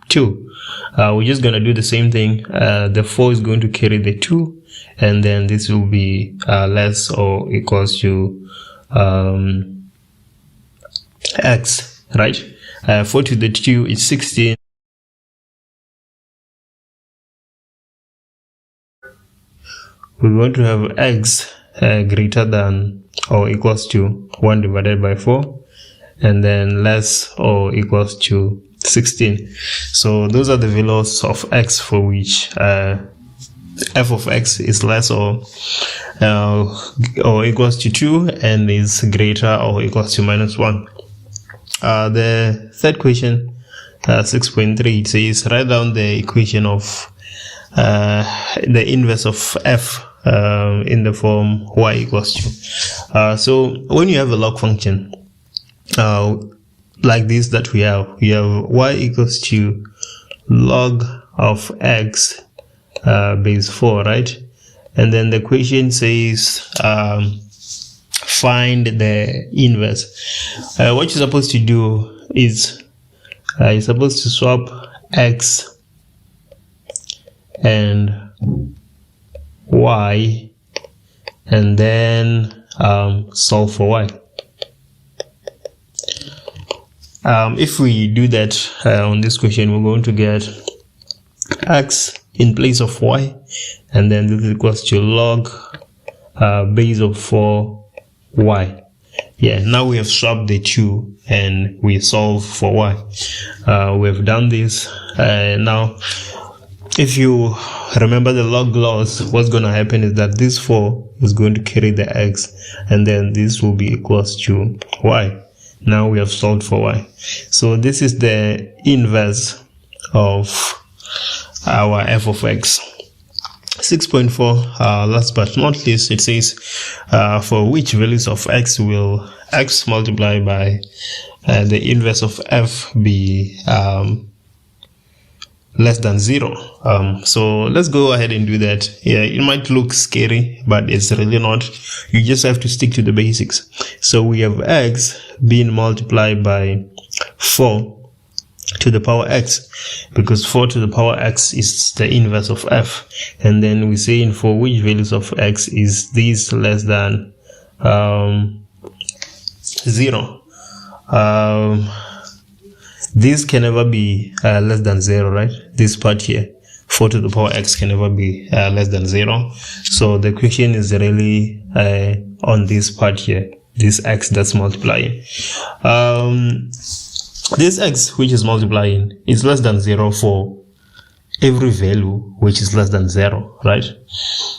2. We're just going to do the same thing. The 4 is going to carry the 2, and then this will be less or equals to x, right? 4 to the 2 is 16. We're going to have x greater than or equals to 1 divided by 4, and then less or equals to 16. So those are the values of x for which f of x is less or equals to 2 and is greater or equals to -1. The third question, 6.3, it says write down the equation of the inverse of f in the form y equals to. So when you have a log function like this that we have y equals to log of x base 4, right? And then the equation says find the inverse. What you're supposed to do is you're supposed to swap x and y, and then solve for y. If we do that on this question, we're going to get x in place of y, and then this is equals to log base of 4y. Yeah, now we have swapped the two and we solve for y. We've done this. Now, if you remember the log laws, what's going to happen is that this 4 is going to carry the x, and then this will be equals to y. Now we have solved for y. So this is the inverse of our f of x. 6.4, last but not least, it says for which values of x will x multiplied by the inverse of f be less than 0. So let's go ahead and do that. Yeah, it might look scary, but it's really not. You just have to stick to the basics. So we have x being multiplied by 4 to the power x, because 4 to the power x is the inverse of f, and then we say for which values of x is this less than 0. This can never be less than 0, right? This part here, 4 to the power x, can never be less than 0. So the question is really on this part here, this x that's multiplying. This x which is multiplying is less than 0 for every value which is less than 0, right?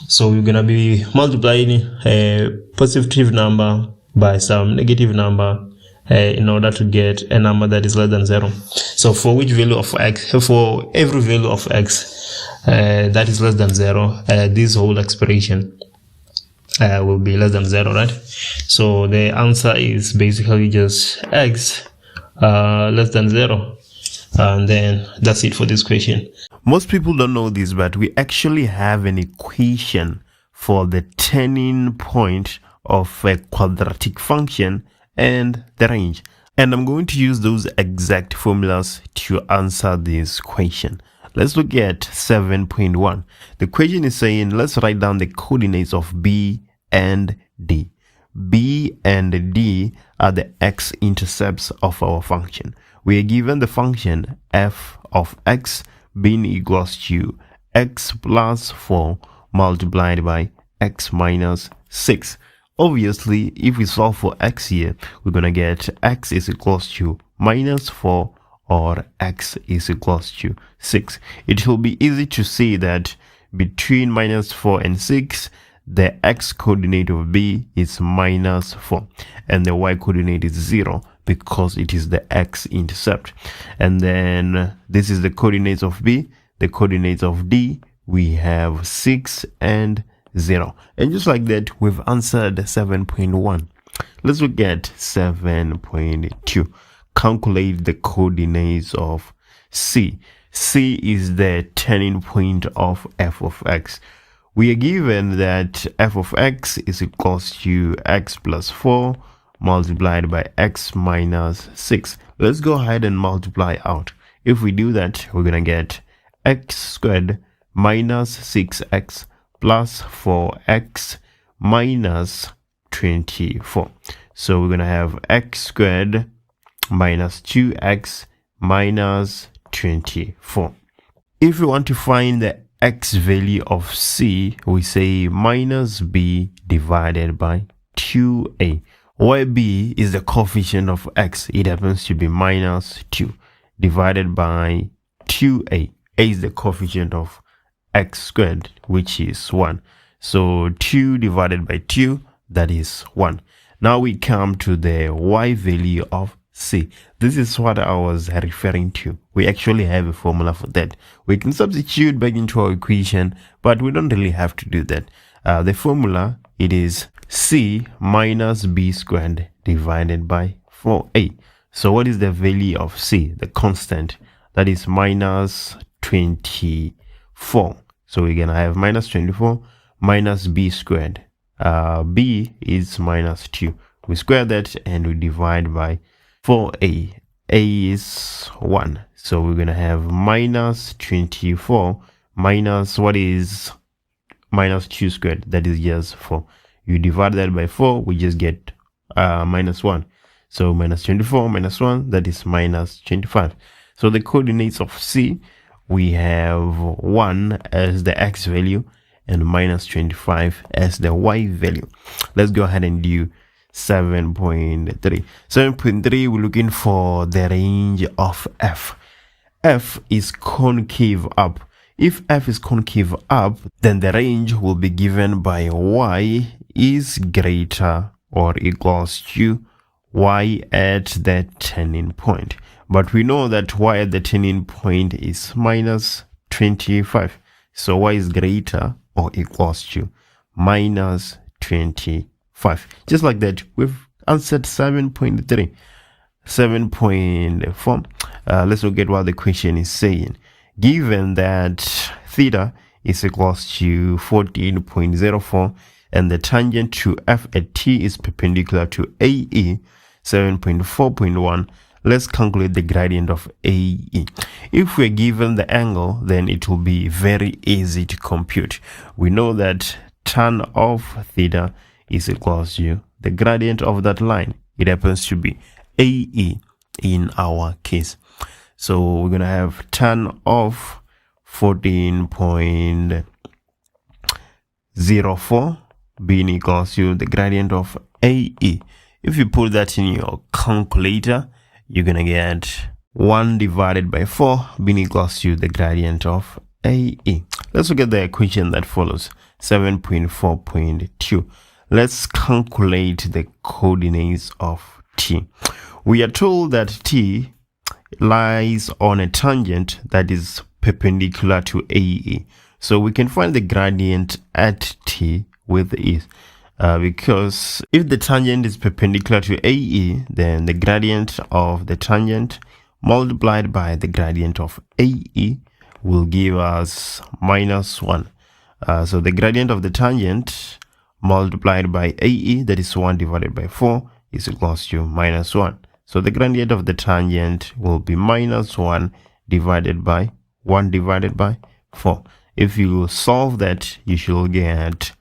So we're gonna be multiplying a positive number by some negative number in order to get a number that is less than 0. So for which value of x, for every value of x that is less than 0, this whole expression will be less than 0, right? So the answer is basically just x less than 0, and then that's it for this question. Most people don't know this, but we actually have an equation for the turning point of a quadratic function and the range, and I'm going to use those exact formulas to answer this question. Let's look at 7.1. The question is saying let's write down the coordinates of b and d. B and D are the x-intercepts of our function. We are given the function f of x being equals to x plus 4 multiplied by x minus 6. Obviously, if we solve for x here, we're going to get x is equals to minus 4 or x is equals to 6. It will be easy to see that between minus 4 and 6, the x coordinate of b is minus 4 and the y coordinate is 0 because it is the x-intercept. And then this is the coordinates of b. The coordinates of d, we have 6 and 0. And just like that, we've answered 7.1. Let's look at 7.2. Calculate the coordinates of c. C is the turning point of f of x. We are given that f of x is equals to x plus 4 multiplied by x minus 6. Let's go ahead and multiply out. If we do that, we're going to get x squared minus 6x plus 4x minus 24. So we're going to have x squared minus 2x minus 24. If we want to find the x value of c, we say minus b divided by 2a, where b is the coefficient of x. It happens to be minus 2 divided by 2a. A is the coefficient of x squared, which is 1. So 2 divided by 2, that is 1. Now we come to the y value of c. This is what I was referring to. We actually have a formula for that. We can substitute back into our equation, but we don't really have to do that. The formula, it is c minus b squared divided by 4a. So what is the value of c? The constant. That is minus 24. So we're going to have minus 24 minus b squared. B is minus 2. We square that and we divide by 4a. A is 1. So we're going to have minus 24 minus, what is minus 2 squared? That is just 4. You divide that by 4, we just get minus 1. So minus 24 minus 1, that is minus 25. So the coordinates of C, we have 1 as the x value and minus 25 as the y value. Let's go ahead and do 7.3. 7.3, we're looking for the range of f. F is concave up. If f is concave up, then the range will be given by y is greater or equals to y at the turning point. But we know that y at the turning point is minus 25. So y is greater or equals to minus 25. Just like that, we've answered 7.3. 7.4. Let's look at what the question is saying. Given that theta is equals to 14.04 and the tangent to f at t is perpendicular to AE 7.4.1, let's calculate the gradient of AE. If we're given the angle, then it will be very easy to compute. We know that tan of theta is equals to the gradient of that line. It happens to be AE in our case. So we're going to have tan of 14.04 being equals to the gradient of AE. If you put that in your calculator, you're going to get 1 divided by 4 being equals to the gradient of AE. Let's look at the equation that follows, 7.4.2. Let's calculate the coordinates of t. We are told that t lies on a tangent that is perpendicular to AE. So we can find the gradient at t with ease. Because if the tangent is perpendicular to AE, then the gradient of the tangent multiplied by the gradient of AE will give us minus 1. So the gradient of the tangent multiplied by AE, that is 1 divided by 4, is equals to minus 1. So the gradient of the tangent will be minus 1 divided by 1 divided by 4. If you solve that, you should get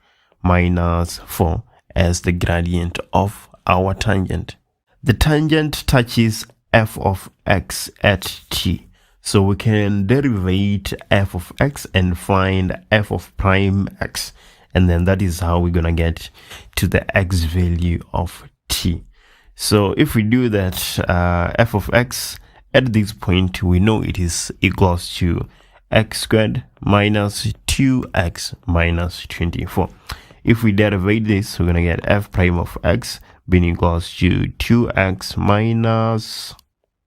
minus 4 as the gradient of our tangent. The tangent touches f of x at t. So we can derivate f of x and find f of prime x. And then that is how we're going to get to the x value of t. So if we do that, f of x at this point, we know it is equals to x squared minus 2x minus 24. If we derivate this, we're going to get f prime of x being equals to 2x minus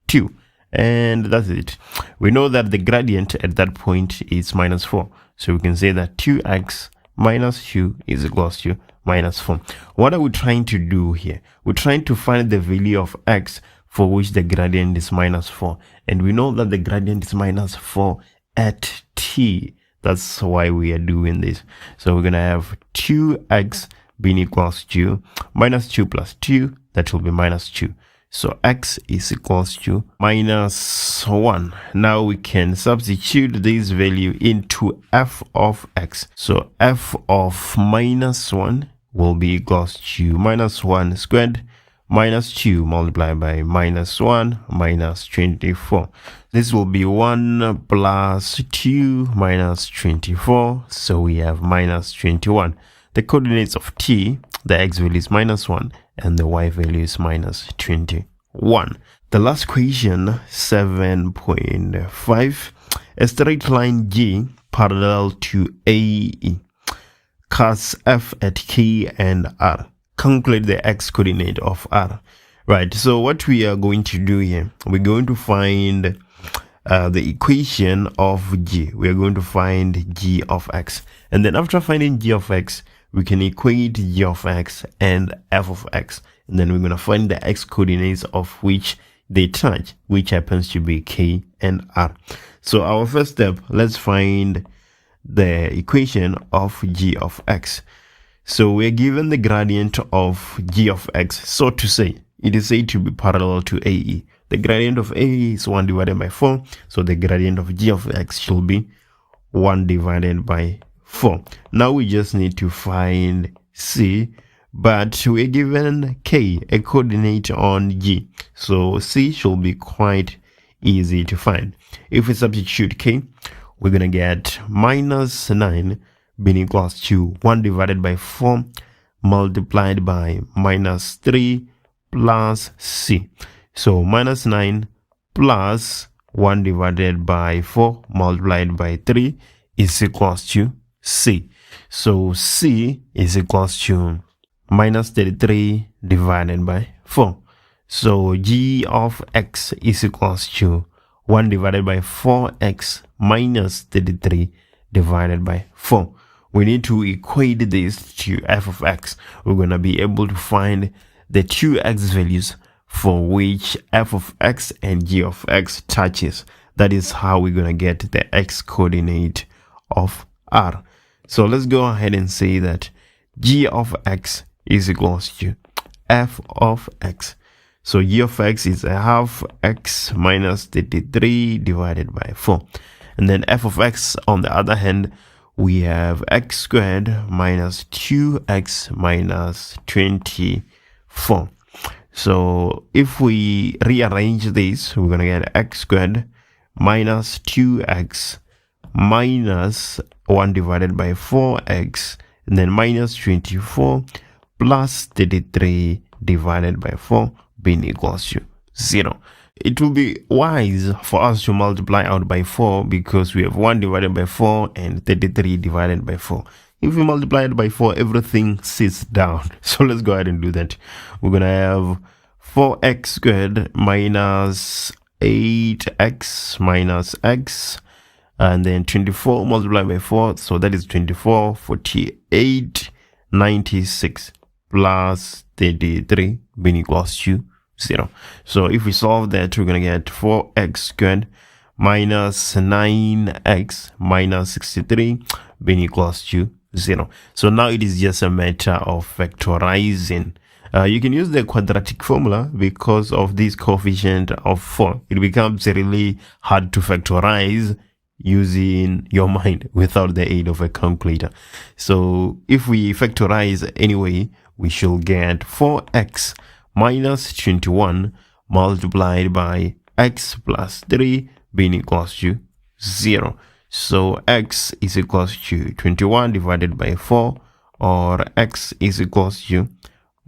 2. And that's it. We know that the gradient at that point is minus 4. So we can say that 2x minus 2 is equals to minus 4. What are we trying to do here? We're trying to find the value of x for which the gradient is minus 4. And we know that the gradient is minus 4 at t. That's why we are doing this. So we're going to have 2x being equals to minus 2 plus 2. That will be minus 2. So x is equals to minus 1. Now we can substitute this value into f of x. So f of minus 1 will be equals to minus 1 squared minus 2 multiplied by minus 1 minus 24. This will be 1 plus 2 minus 24. So we have minus 21. The coordinates of t, the x value is minus 1 and the y value is minus 21. The last question, 7.5. A straight line G parallel to AE cuts F at K and R. Calculate the x coordinate of R. Right, so what we are going to do here, we're going to find the equation of G. We are going to find G of x. And then after finding G of x, we can equate G of x and f of x. And then we're going to find the x coordinates of which they touch, which happens to be K and R. So our first step, let's find the equation of G of x. So we're given the gradient of G of x. So to say, it is said to be parallel to AE. The gradient of AE is 1 divided by 4. So the gradient of G of x should be 1 divided by 4. Now we just need to find C, but we're given K, a coordinate on G. So C should be quite easy to find. If we substitute K, we're going to get minus 9 being equals to 1 divided by 4 multiplied by minus 3 plus C. So minus 9 plus 1 divided by 4 multiplied by 3 is equals to C. So C is equals to minus 33 divided by 4. So G of X is equals to 1 divided by 4x minus 33 divided by 4. We need to equate this to f of x. We're going to be able to find the two x values for which f of x and g of x touches. That is how we're going to get the x coordinate of R. So let's go ahead and say that g of x is equals to f of x. So g of x is a half x minus 33 divided by 4. And then f of x, on the other hand, we have x squared minus 2x minus 24. So if we rearrange this, we're going to get x squared minus 2x minus 1 divided by 4x, and then minus 24 plus 33 divided by 4 being equals to 0. It will be wise for us to multiply out by 4 because we have 1 divided by 4 and 33 divided by 4. If we multiply it by 4, everything sits down. So let's go ahead and do that. We're going to have 4x squared minus 8x minus x, and then 24 multiplied by 4. So that is 24, 48, 96 plus 33 being equals to 0. So if we solve that, we're going to get 4x squared minus 9x minus 63 being equals to 0. So now it is just a matter of factorizing. You can use the quadratic formula because of this coefficient of 4. It becomes really hard to factorize using your mind without the aid of a calculator. So if we factorize anyway, we shall get 4x minus 21 multiplied by x plus 3 being equals to 0. So x is equals to 21 divided by 4, or x is equals to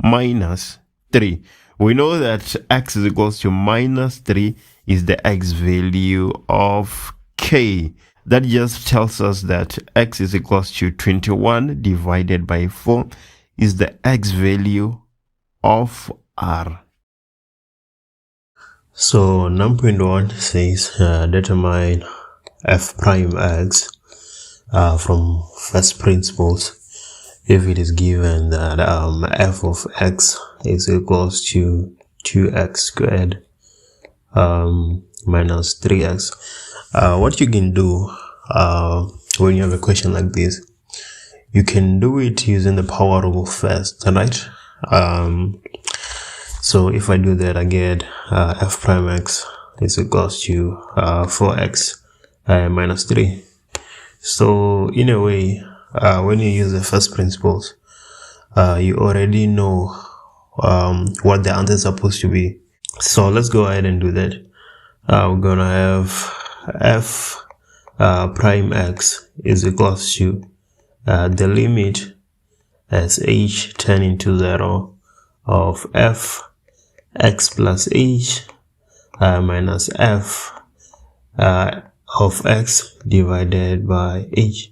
minus 3. We know that x is equals to minus 3 is the x value of k. That just tells us that x is equals to 21 divided by 4 is the x value of R. So 9.1 says determine f prime x from first principles if it is given that f of x is equals to 2x squared minus 3x. What you can do when you have a question like this, you can do it using the power rule first, right? So if I do that, I get f prime x is equals to 4x minus 3. So in a way, when you use the first principles, you already know what the answer is supposed to be. So let's go ahead and do that. We're gonna have f prime x is equals to the limit as h tending to 0 of f x plus h minus f of x divided by h,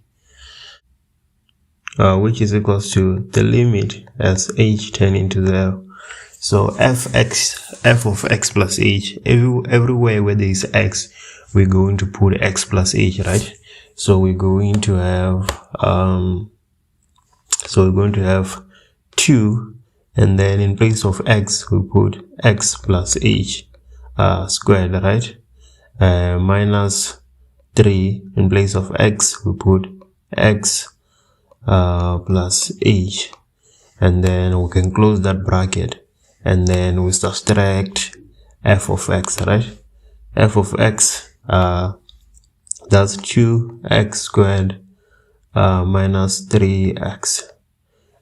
which is equals to the limit as h tending to 0. So f of x plus h, everywhere where there is x, we're going to put x plus h, right? So we're going to have 2, and then in place of x we put x plus h squared, right? Minus 3, in place of x we put x plus h, and then we can close that bracket, and then we subtract f of x, right? F of x that's 2x squared minus 3x,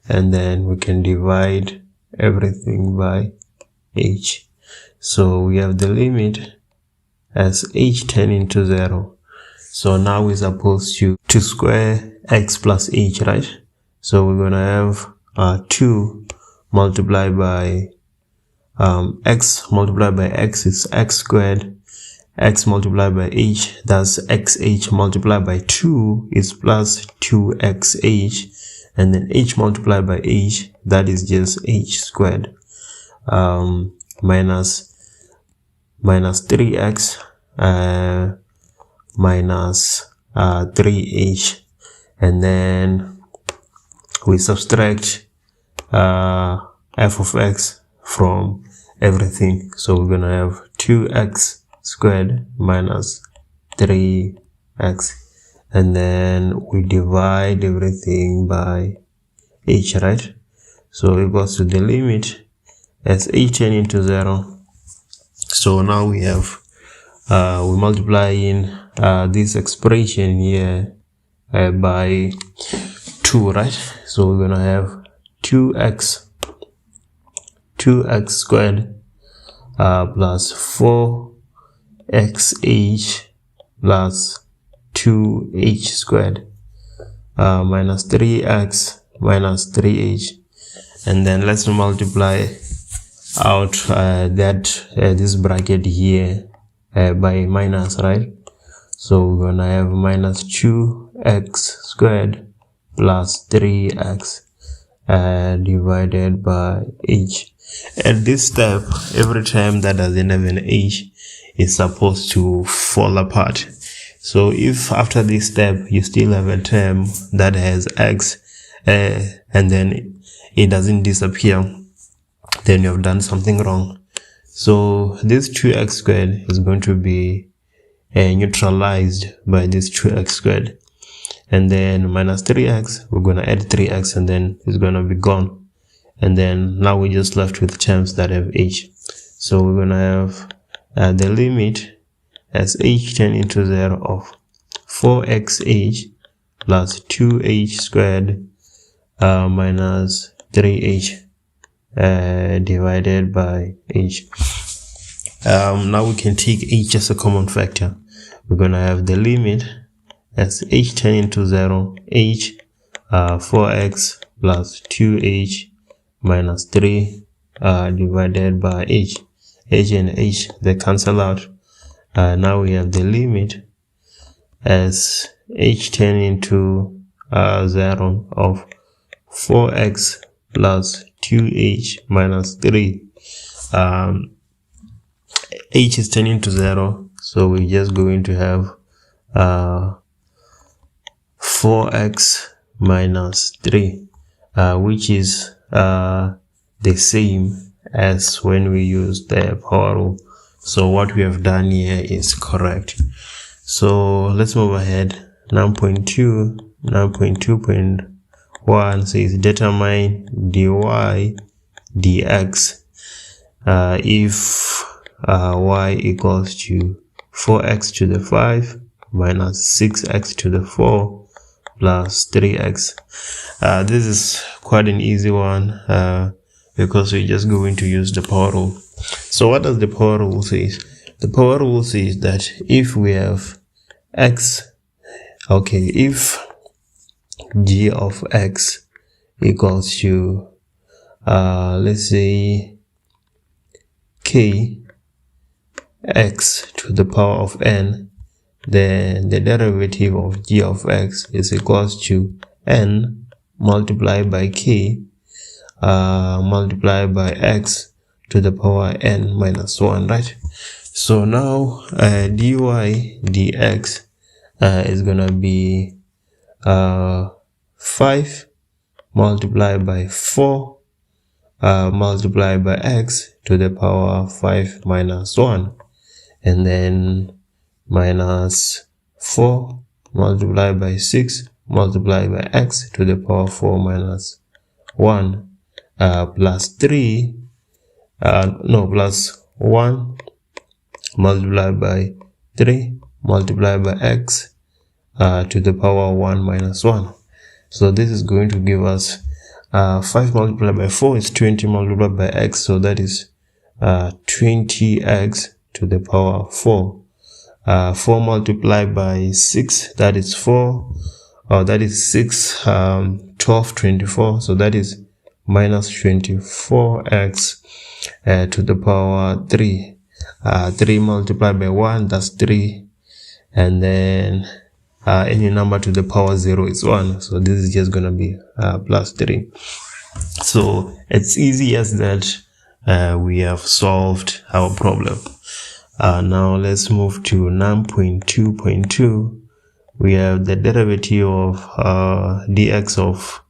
and then we can divide everything by h. So we have the limit as h tending to 0. So now we're supposed to square x plus h, right? So we're gonna have 2 multiplied by x multiplied by x is x squared, x multiplied by h, that's xh multiplied by 2 is plus 2xh, and then h multiplied by h, that is just h squared, minus 3x minus 3h, and then we subtract f of x from everything. So we're gonna have 2x squared minus 3x, and then we divide everything by h, right? So it goes to the limit as h tending to 0. So now we have we multiply in this expression here by 2, right? So we're gonna have 2x squared plus 4xh plus 2h squared minus 3x minus 3h, and then let's multiply out this bracket here by minus, right? So we're gonna have minus 2x squared plus 3x divided by h. At this step, every term that doesn't have an h is supposed to fall apart. So if after this step you still have a term that has x and then it doesn't disappear, then you have done something wrong. So this 2x squared is going to be neutralized by this 2x squared, and then minus 3x, we're going to add 3x, and then it's going to be gone. And then now we're just left with terms that have h. So we're going to have the limit as h tending to 0 of 4xh plus 2h squared minus 3h divided by h. Now we can take h as a common factor. We're going to have the limit as h tending to 0, h 4x plus 2h minus 3 divided by h. H and h, they cancel out. Now we have the limit as h tending to 0 of 4x plus 2h minus 3. H is tending to 0, so we're just going to have 4x minus 3, which is the same as when we use the power rule. So what we have done here is correct. So let's move ahead. 9.2.1 says determine dy dx if y equals to 4x to the 5 minus 6x to the 4 plus 3x. This is quite an easy one because we're just going to use the power rule. So what does the power rule say? The power rule says that if we have x, if g of x equals to let's say k x to the power of n, then the derivative of g of x is equals to n multiplied by k multiplied by x to the power n minus 1, right? So now dy dx is gonna be 5 multiplied by 4 multiplied by x to the power 5 minus 1, and then minus 4 multiplied by 6 multiplied by x to the power 4 minus 1 plus 3 plus 1 multiplied by 3 multiplied by x to the power 1 minus 1. So this is going to give us 5 multiplied by 4 is 20 multiplied by x, so that is 20x to the power 4. 4 multiplied by 6, that is 4, that is 6, 12, 24, so that is minus 24x to the power 3. 3 multiplied by 1, that's 3, and then any number to the power 0 is 1, so this is just gonna be plus 3. So it's easy as that. We have solved our problem. Now let's move to 9.2.2. We have the derivative of dx of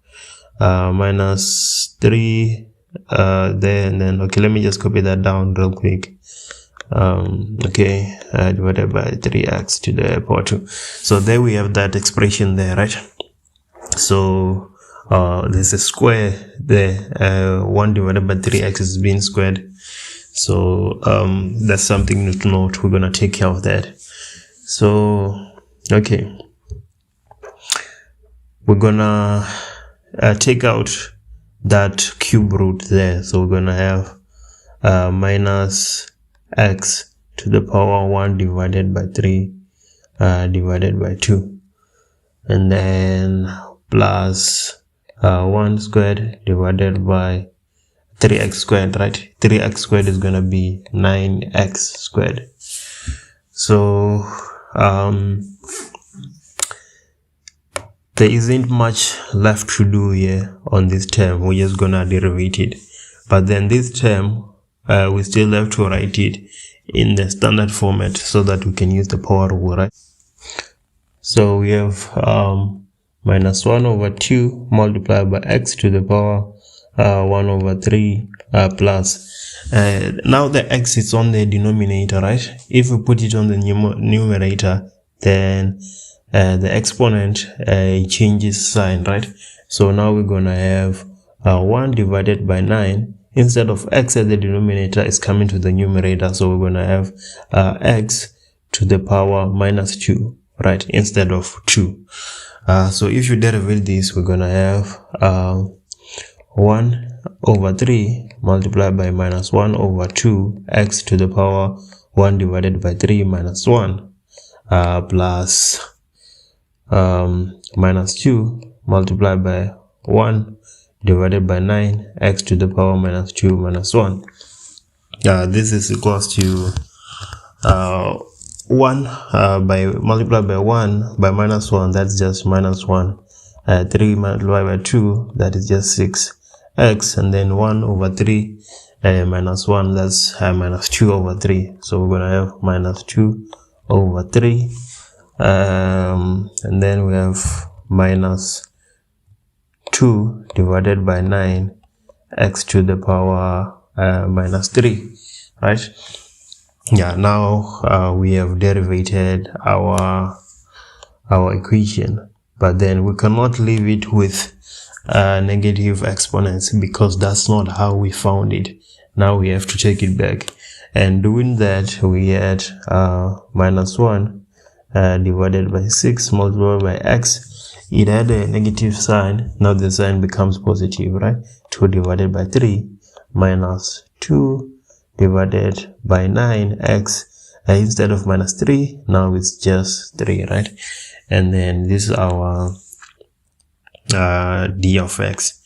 minus 3 there, and then okay, let me just copy that down real quick. Divided by 3x to the power 2. So there we have that expression there, right? So there's a square there, 1 divided by 3x is being squared. So that's something to note. We're gonna take care of that. So okay, we're gonna take out that cube root there. So we're gonna have minus x to the power 1 divided by 3 divided by 2, and then plus 1 squared divided by 3x squared, right? 3x squared is gonna be 9x squared. So there isn't much left to do here on this term. We're just gonna derive it, but then this term we still have to write it in the standard format so that we can use the power rule, right? So we have minus 1 over 2 multiplied by x to the power 1 over 3 plus. Now the x is on the denominator, right? If we put it on the numerator, then the exponent changes sign, right? So now we're gonna have 1 divided by 9. Instead of x at the denominator is coming to the numerator, so we're gonna have x to the power minus 2, right, instead of 2. So if you derive this, we're gonna have 1 over 3 multiplied by minus 1 over 2 x to the power 1 divided by 3 minus 1 plus minus 2 multiplied by 1 divided by 9 x to the power minus 2 minus 1. This is equals to 1 by multiplied by 1 by minus 1, that's just minus 1. 3 multiplied by 2, that is just 6x, and then 1 over 3 minus 1, that's minus 2 over 3. So we're gonna have minus 2 over 3, and then we have minus 2 divided by 9 x to the power minus 3, right? Now we have derivated our equation, but then we cannot leave it with negative exponents because that's not how we found it. Now we have to take it back, and doing that we had minus 1 divided by 6 multiplied by x. It had a negative sign, now the sign becomes positive, right? 2 divided by 3 minus 2 divided by 9x, instead of minus 3, now it's just 3, right? And then this is our d of x.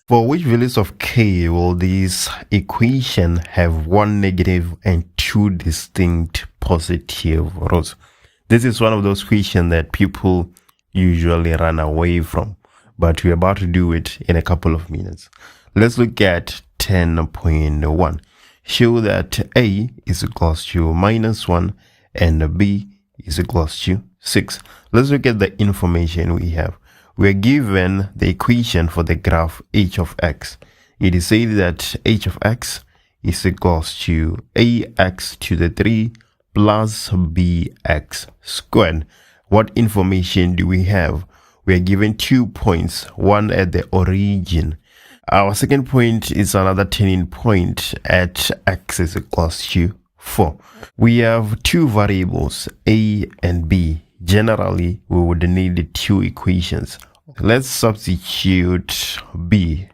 For which values of k will this equation have one negative and two distinct positive rows? This is one of those questions that people usually run away from, but we're about to do it in a couple of minutes. Let's look at 10.1. Show that a is equals to minus 1 and b is equals to 6. Let's look at the information we have. We're given the equation for the graph h of x. It is said that h of x is equals to ax to the 3 plus bx squared. What information do we have? We are given 2 points, one at the origin. Our second point is another turning point at x is equals to 4. We have two variables, a and b. generally we would need two equations. Let's substitute b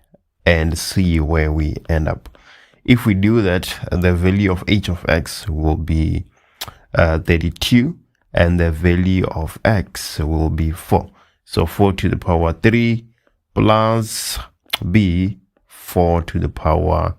and see where we end up. If we do that, the value of h of x will be 32, and the value of x will be 4. So 4 to the power 3 plus b 4 to the power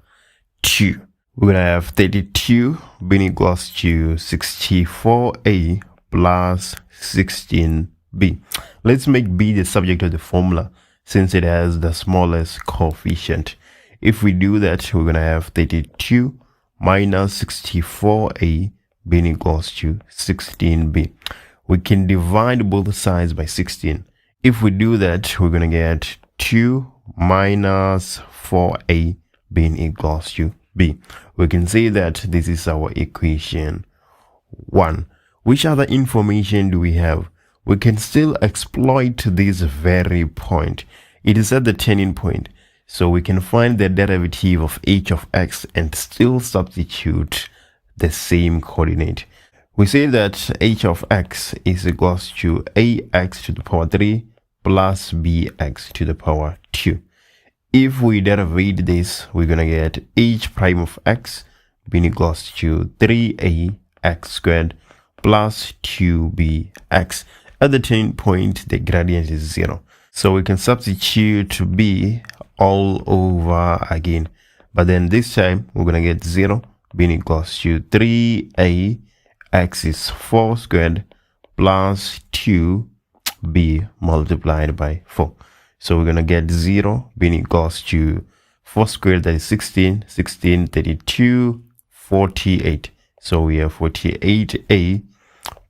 2. We're going to have 32 being equals to 64a plus 16b. Let's make b the subject of the formula since it has the smallest coefficient. If we do that, we're going to have 32 minus 64a being equals to 16b. We can divide both sides by 16. If we do that, we're going to get 2 minus 4a being equals to b. We can say that this is our equation 1. Which other information do we have? We can still exploit this very point. It is at the turning point. So we can find the derivative of h of x and still substitute the same coordinate. We say that h of x is equals to ax to the power 3 plus bx to the power 2. If we derivate this, we're going to get h prime of x being equals to 3ax squared plus 2bx. At the turning point, the gradient is 0. So we can substitute b all over again. But then this time, we're going to get 0 being equals to 3a x is 4 squared plus 2b multiplied by 4. So we're going to get 0 being equals to 4 squared, that is 16, 16, 32, 48. So we have 48a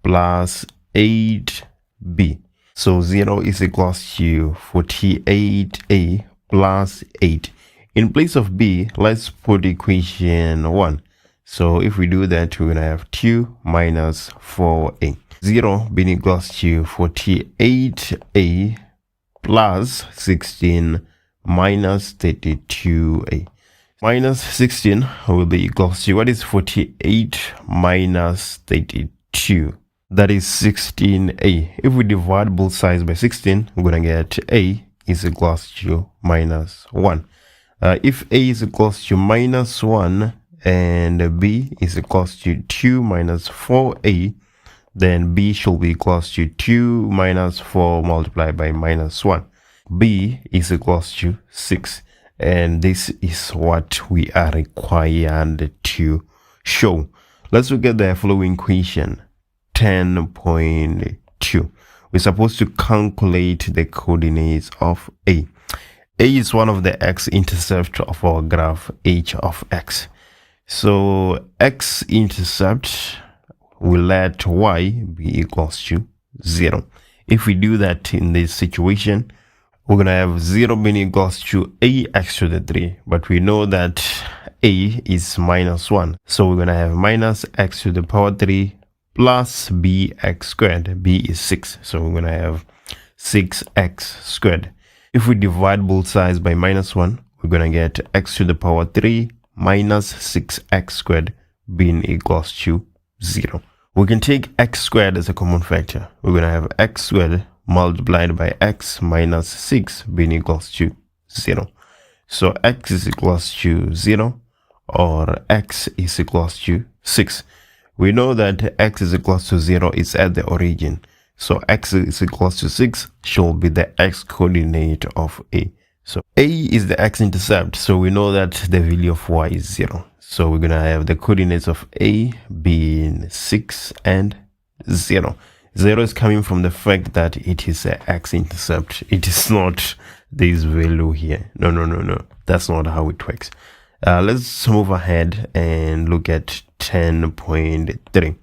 plus 8b. So 0 is equals to 48a plus 8. In place of b, let's put equation 1. So if we do that, we're going to have 2 minus 4a. 0 being equals to 48a plus 16 minus 32a. Minus 16 will be equals to, what is 48 minus 32? That is 16a. If we divide both sides by 16, we're going to get a is equals to minus 1. If a is equals to minus 1 and b is equals to 2 minus 4a, then b should be equals to 2 minus 4 multiplied by minus 1. b is equals to 6. And this is what we are required to show. Let's look at the following question, 10.2. We're supposed to calculate the coordinates of a. A is one of the x-intercept of our graph h of x. So x-intercept will let y be equals to 0. If we do that in this situation, we're going to have 0 being equals to ax to the 3. But we know that a is minus 1. So we're going to have minus x to the power 3 plus bx squared. b is 6. So we're going to have 6x squared. If we divide both sides by minus 1, we're going to get x to the power 3 minus 6x squared being equals to 0. We can take x squared as a common factor. We're going to have x squared multiplied by x minus 6 being equals to 0. So x is equals to 0 or x is equals to 6. We know that x is equals to 0 is at the origin. So x is equals to 6 should be the x coordinate of a. So a is the x-intercept. So we know that the value of y is 0. So we're going to have the coordinates of a being 6 and 0. 0 is coming from the fact that it is an x-intercept. It is not this value here. No. That's not how it works. Let's move ahead and look at 10.3.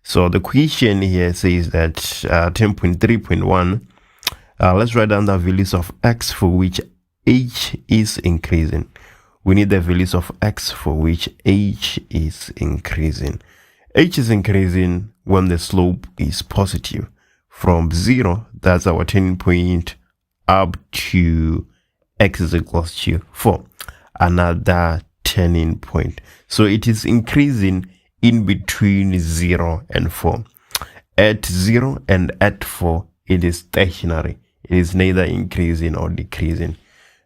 So the question here says that 10.3.1, let's write down the values of x for which h is increasing. We need the values of x for which h is increasing. H is increasing when the slope is positive. From 0, that's our turning point, up to x is equals to 4. Another turning point. So it is increasing in between 0 and 4. At 0 and at 4, it is stationary. It is neither increasing or decreasing.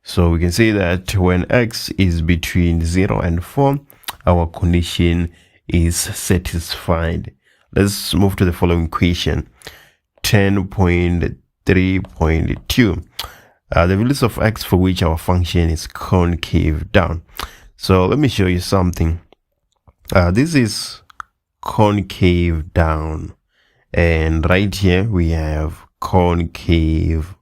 So we can say that when x is between 0 and 4, our condition is satisfied. Let's move to the following question. 10.3.2. The values of x for which our function is concave down. So let me show you something. This is concave down, and right here we have concave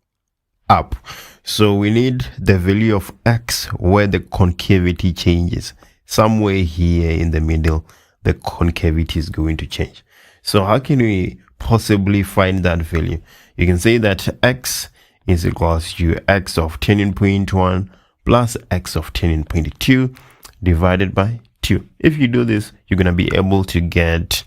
up. So we need the value of x where the concavity changes. Somewhere here in the middle, the concavity is going to change. So how can we possibly find that value? You can say that x is equals to x of 10.1 plus x of 10.2 divided by 2. If you do this, you're going to be able to get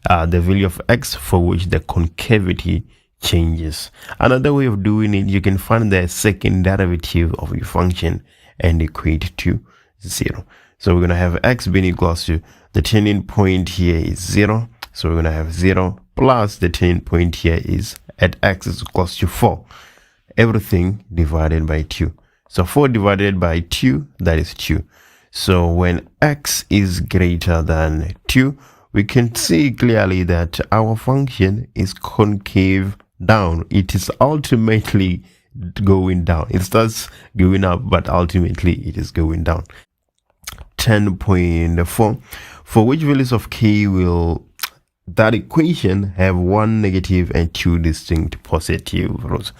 the value of x for which the concavity changes. Another way of doing it, you can find the second derivative of your function and equate to 0. So we're going to have x being equals to the turning point here is 0. So we're going to have 0 plus the turning point here is at x is equals to 4. Everything divided by 2. So 4 divided by 2, that is 2. So when x is greater than 2, we can see clearly that our function is concave down. It is ultimately going down. It starts going up, but ultimately it is going down. 10.4. For which values of k will that equation have one negative and two distinct positive rows?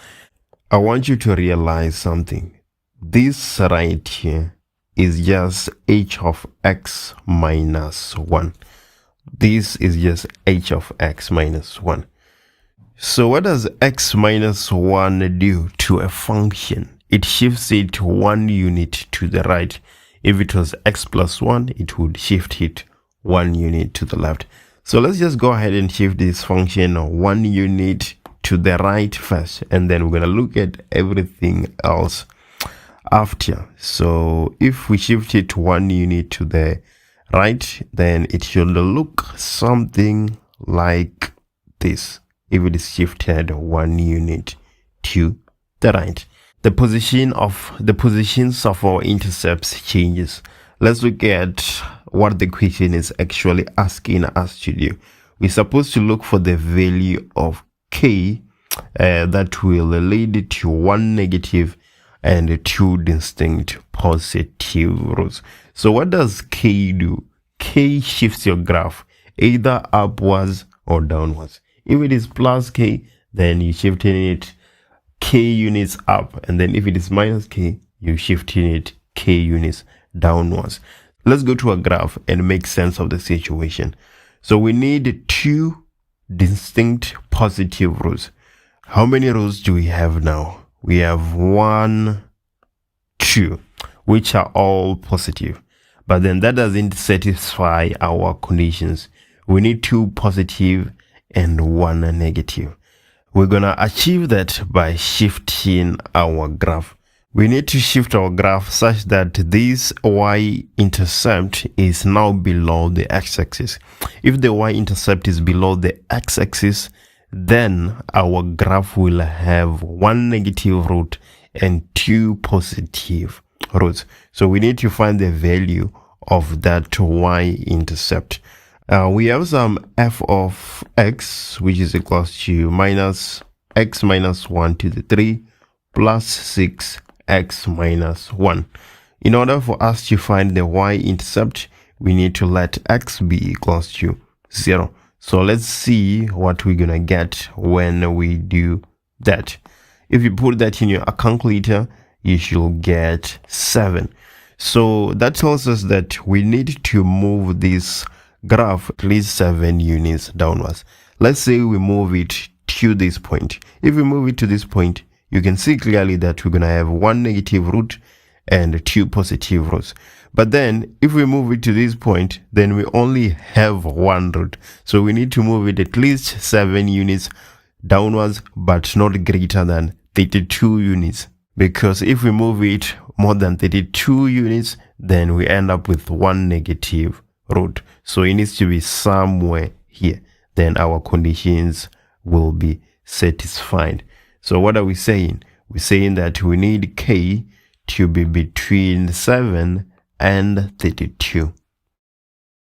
I want you to realize something. This right here is just h of x minus 1. This is just h of x minus 1. So what does x minus 1 do to a function? It shifts it 1 unit to the right. If it was x plus 1, it would shift it 1 unit to the left. So let's just go ahead and shift this function 1 unit to the right first, and then we're going to look at everything else after. So if we shift it 1 unit to the right, then it should look something like this. If it is shifted 1 unit to the right, the positions of our intercepts changes. Let's look at what the question is actually asking us to do. We're supposed to look for the value of k that will lead to 1 negative and 2 distinct positive rows. So what does k do? K shifts your graph either upwards or downwards. If it is plus k, then you shifting it k units up, and then if it is minus k, you shifting it k units downwards. Let's go to a graph and make sense of the situation. So we need 2 distinct positive rows. How many rows do we have now? We have 1, 2, which are all positive. But then that doesn't satisfy our conditions. We need 2 positive and 1 negative. We're going to achieve that by shifting our graph. We need to shift our graph such that this y-intercept is now below the x-axis. If the y-intercept is below the x-axis, then our graph will have 1 negative root and 2 positive roots. So we need to find the value of that y-intercept. We have some f of x, which is equals to minus x minus 1 to the 3 plus 6x minus 1. In order for us to find the y-intercept, we need to let x be equals to 0. So let's see what we're going to get when we do that. If you put that in your calculator, you should get 7. So that tells us that we need to move this graph at least 7 units downwards. Let's say we move it to this point. If we move it to this point, you can see clearly that we're going to have 1 negative root and 2 positive roots. But then if we move it to this point, then we only have 1 root. So we need to move it at least 7 units downwards, but not greater than 32 units. Because if we move it more than 32 units, then we end up with 1 negative root. So it needs to be somewhere here. then our conditions will be satisfied. So what are we saying? We're saying that we need k to be between 7 and 32.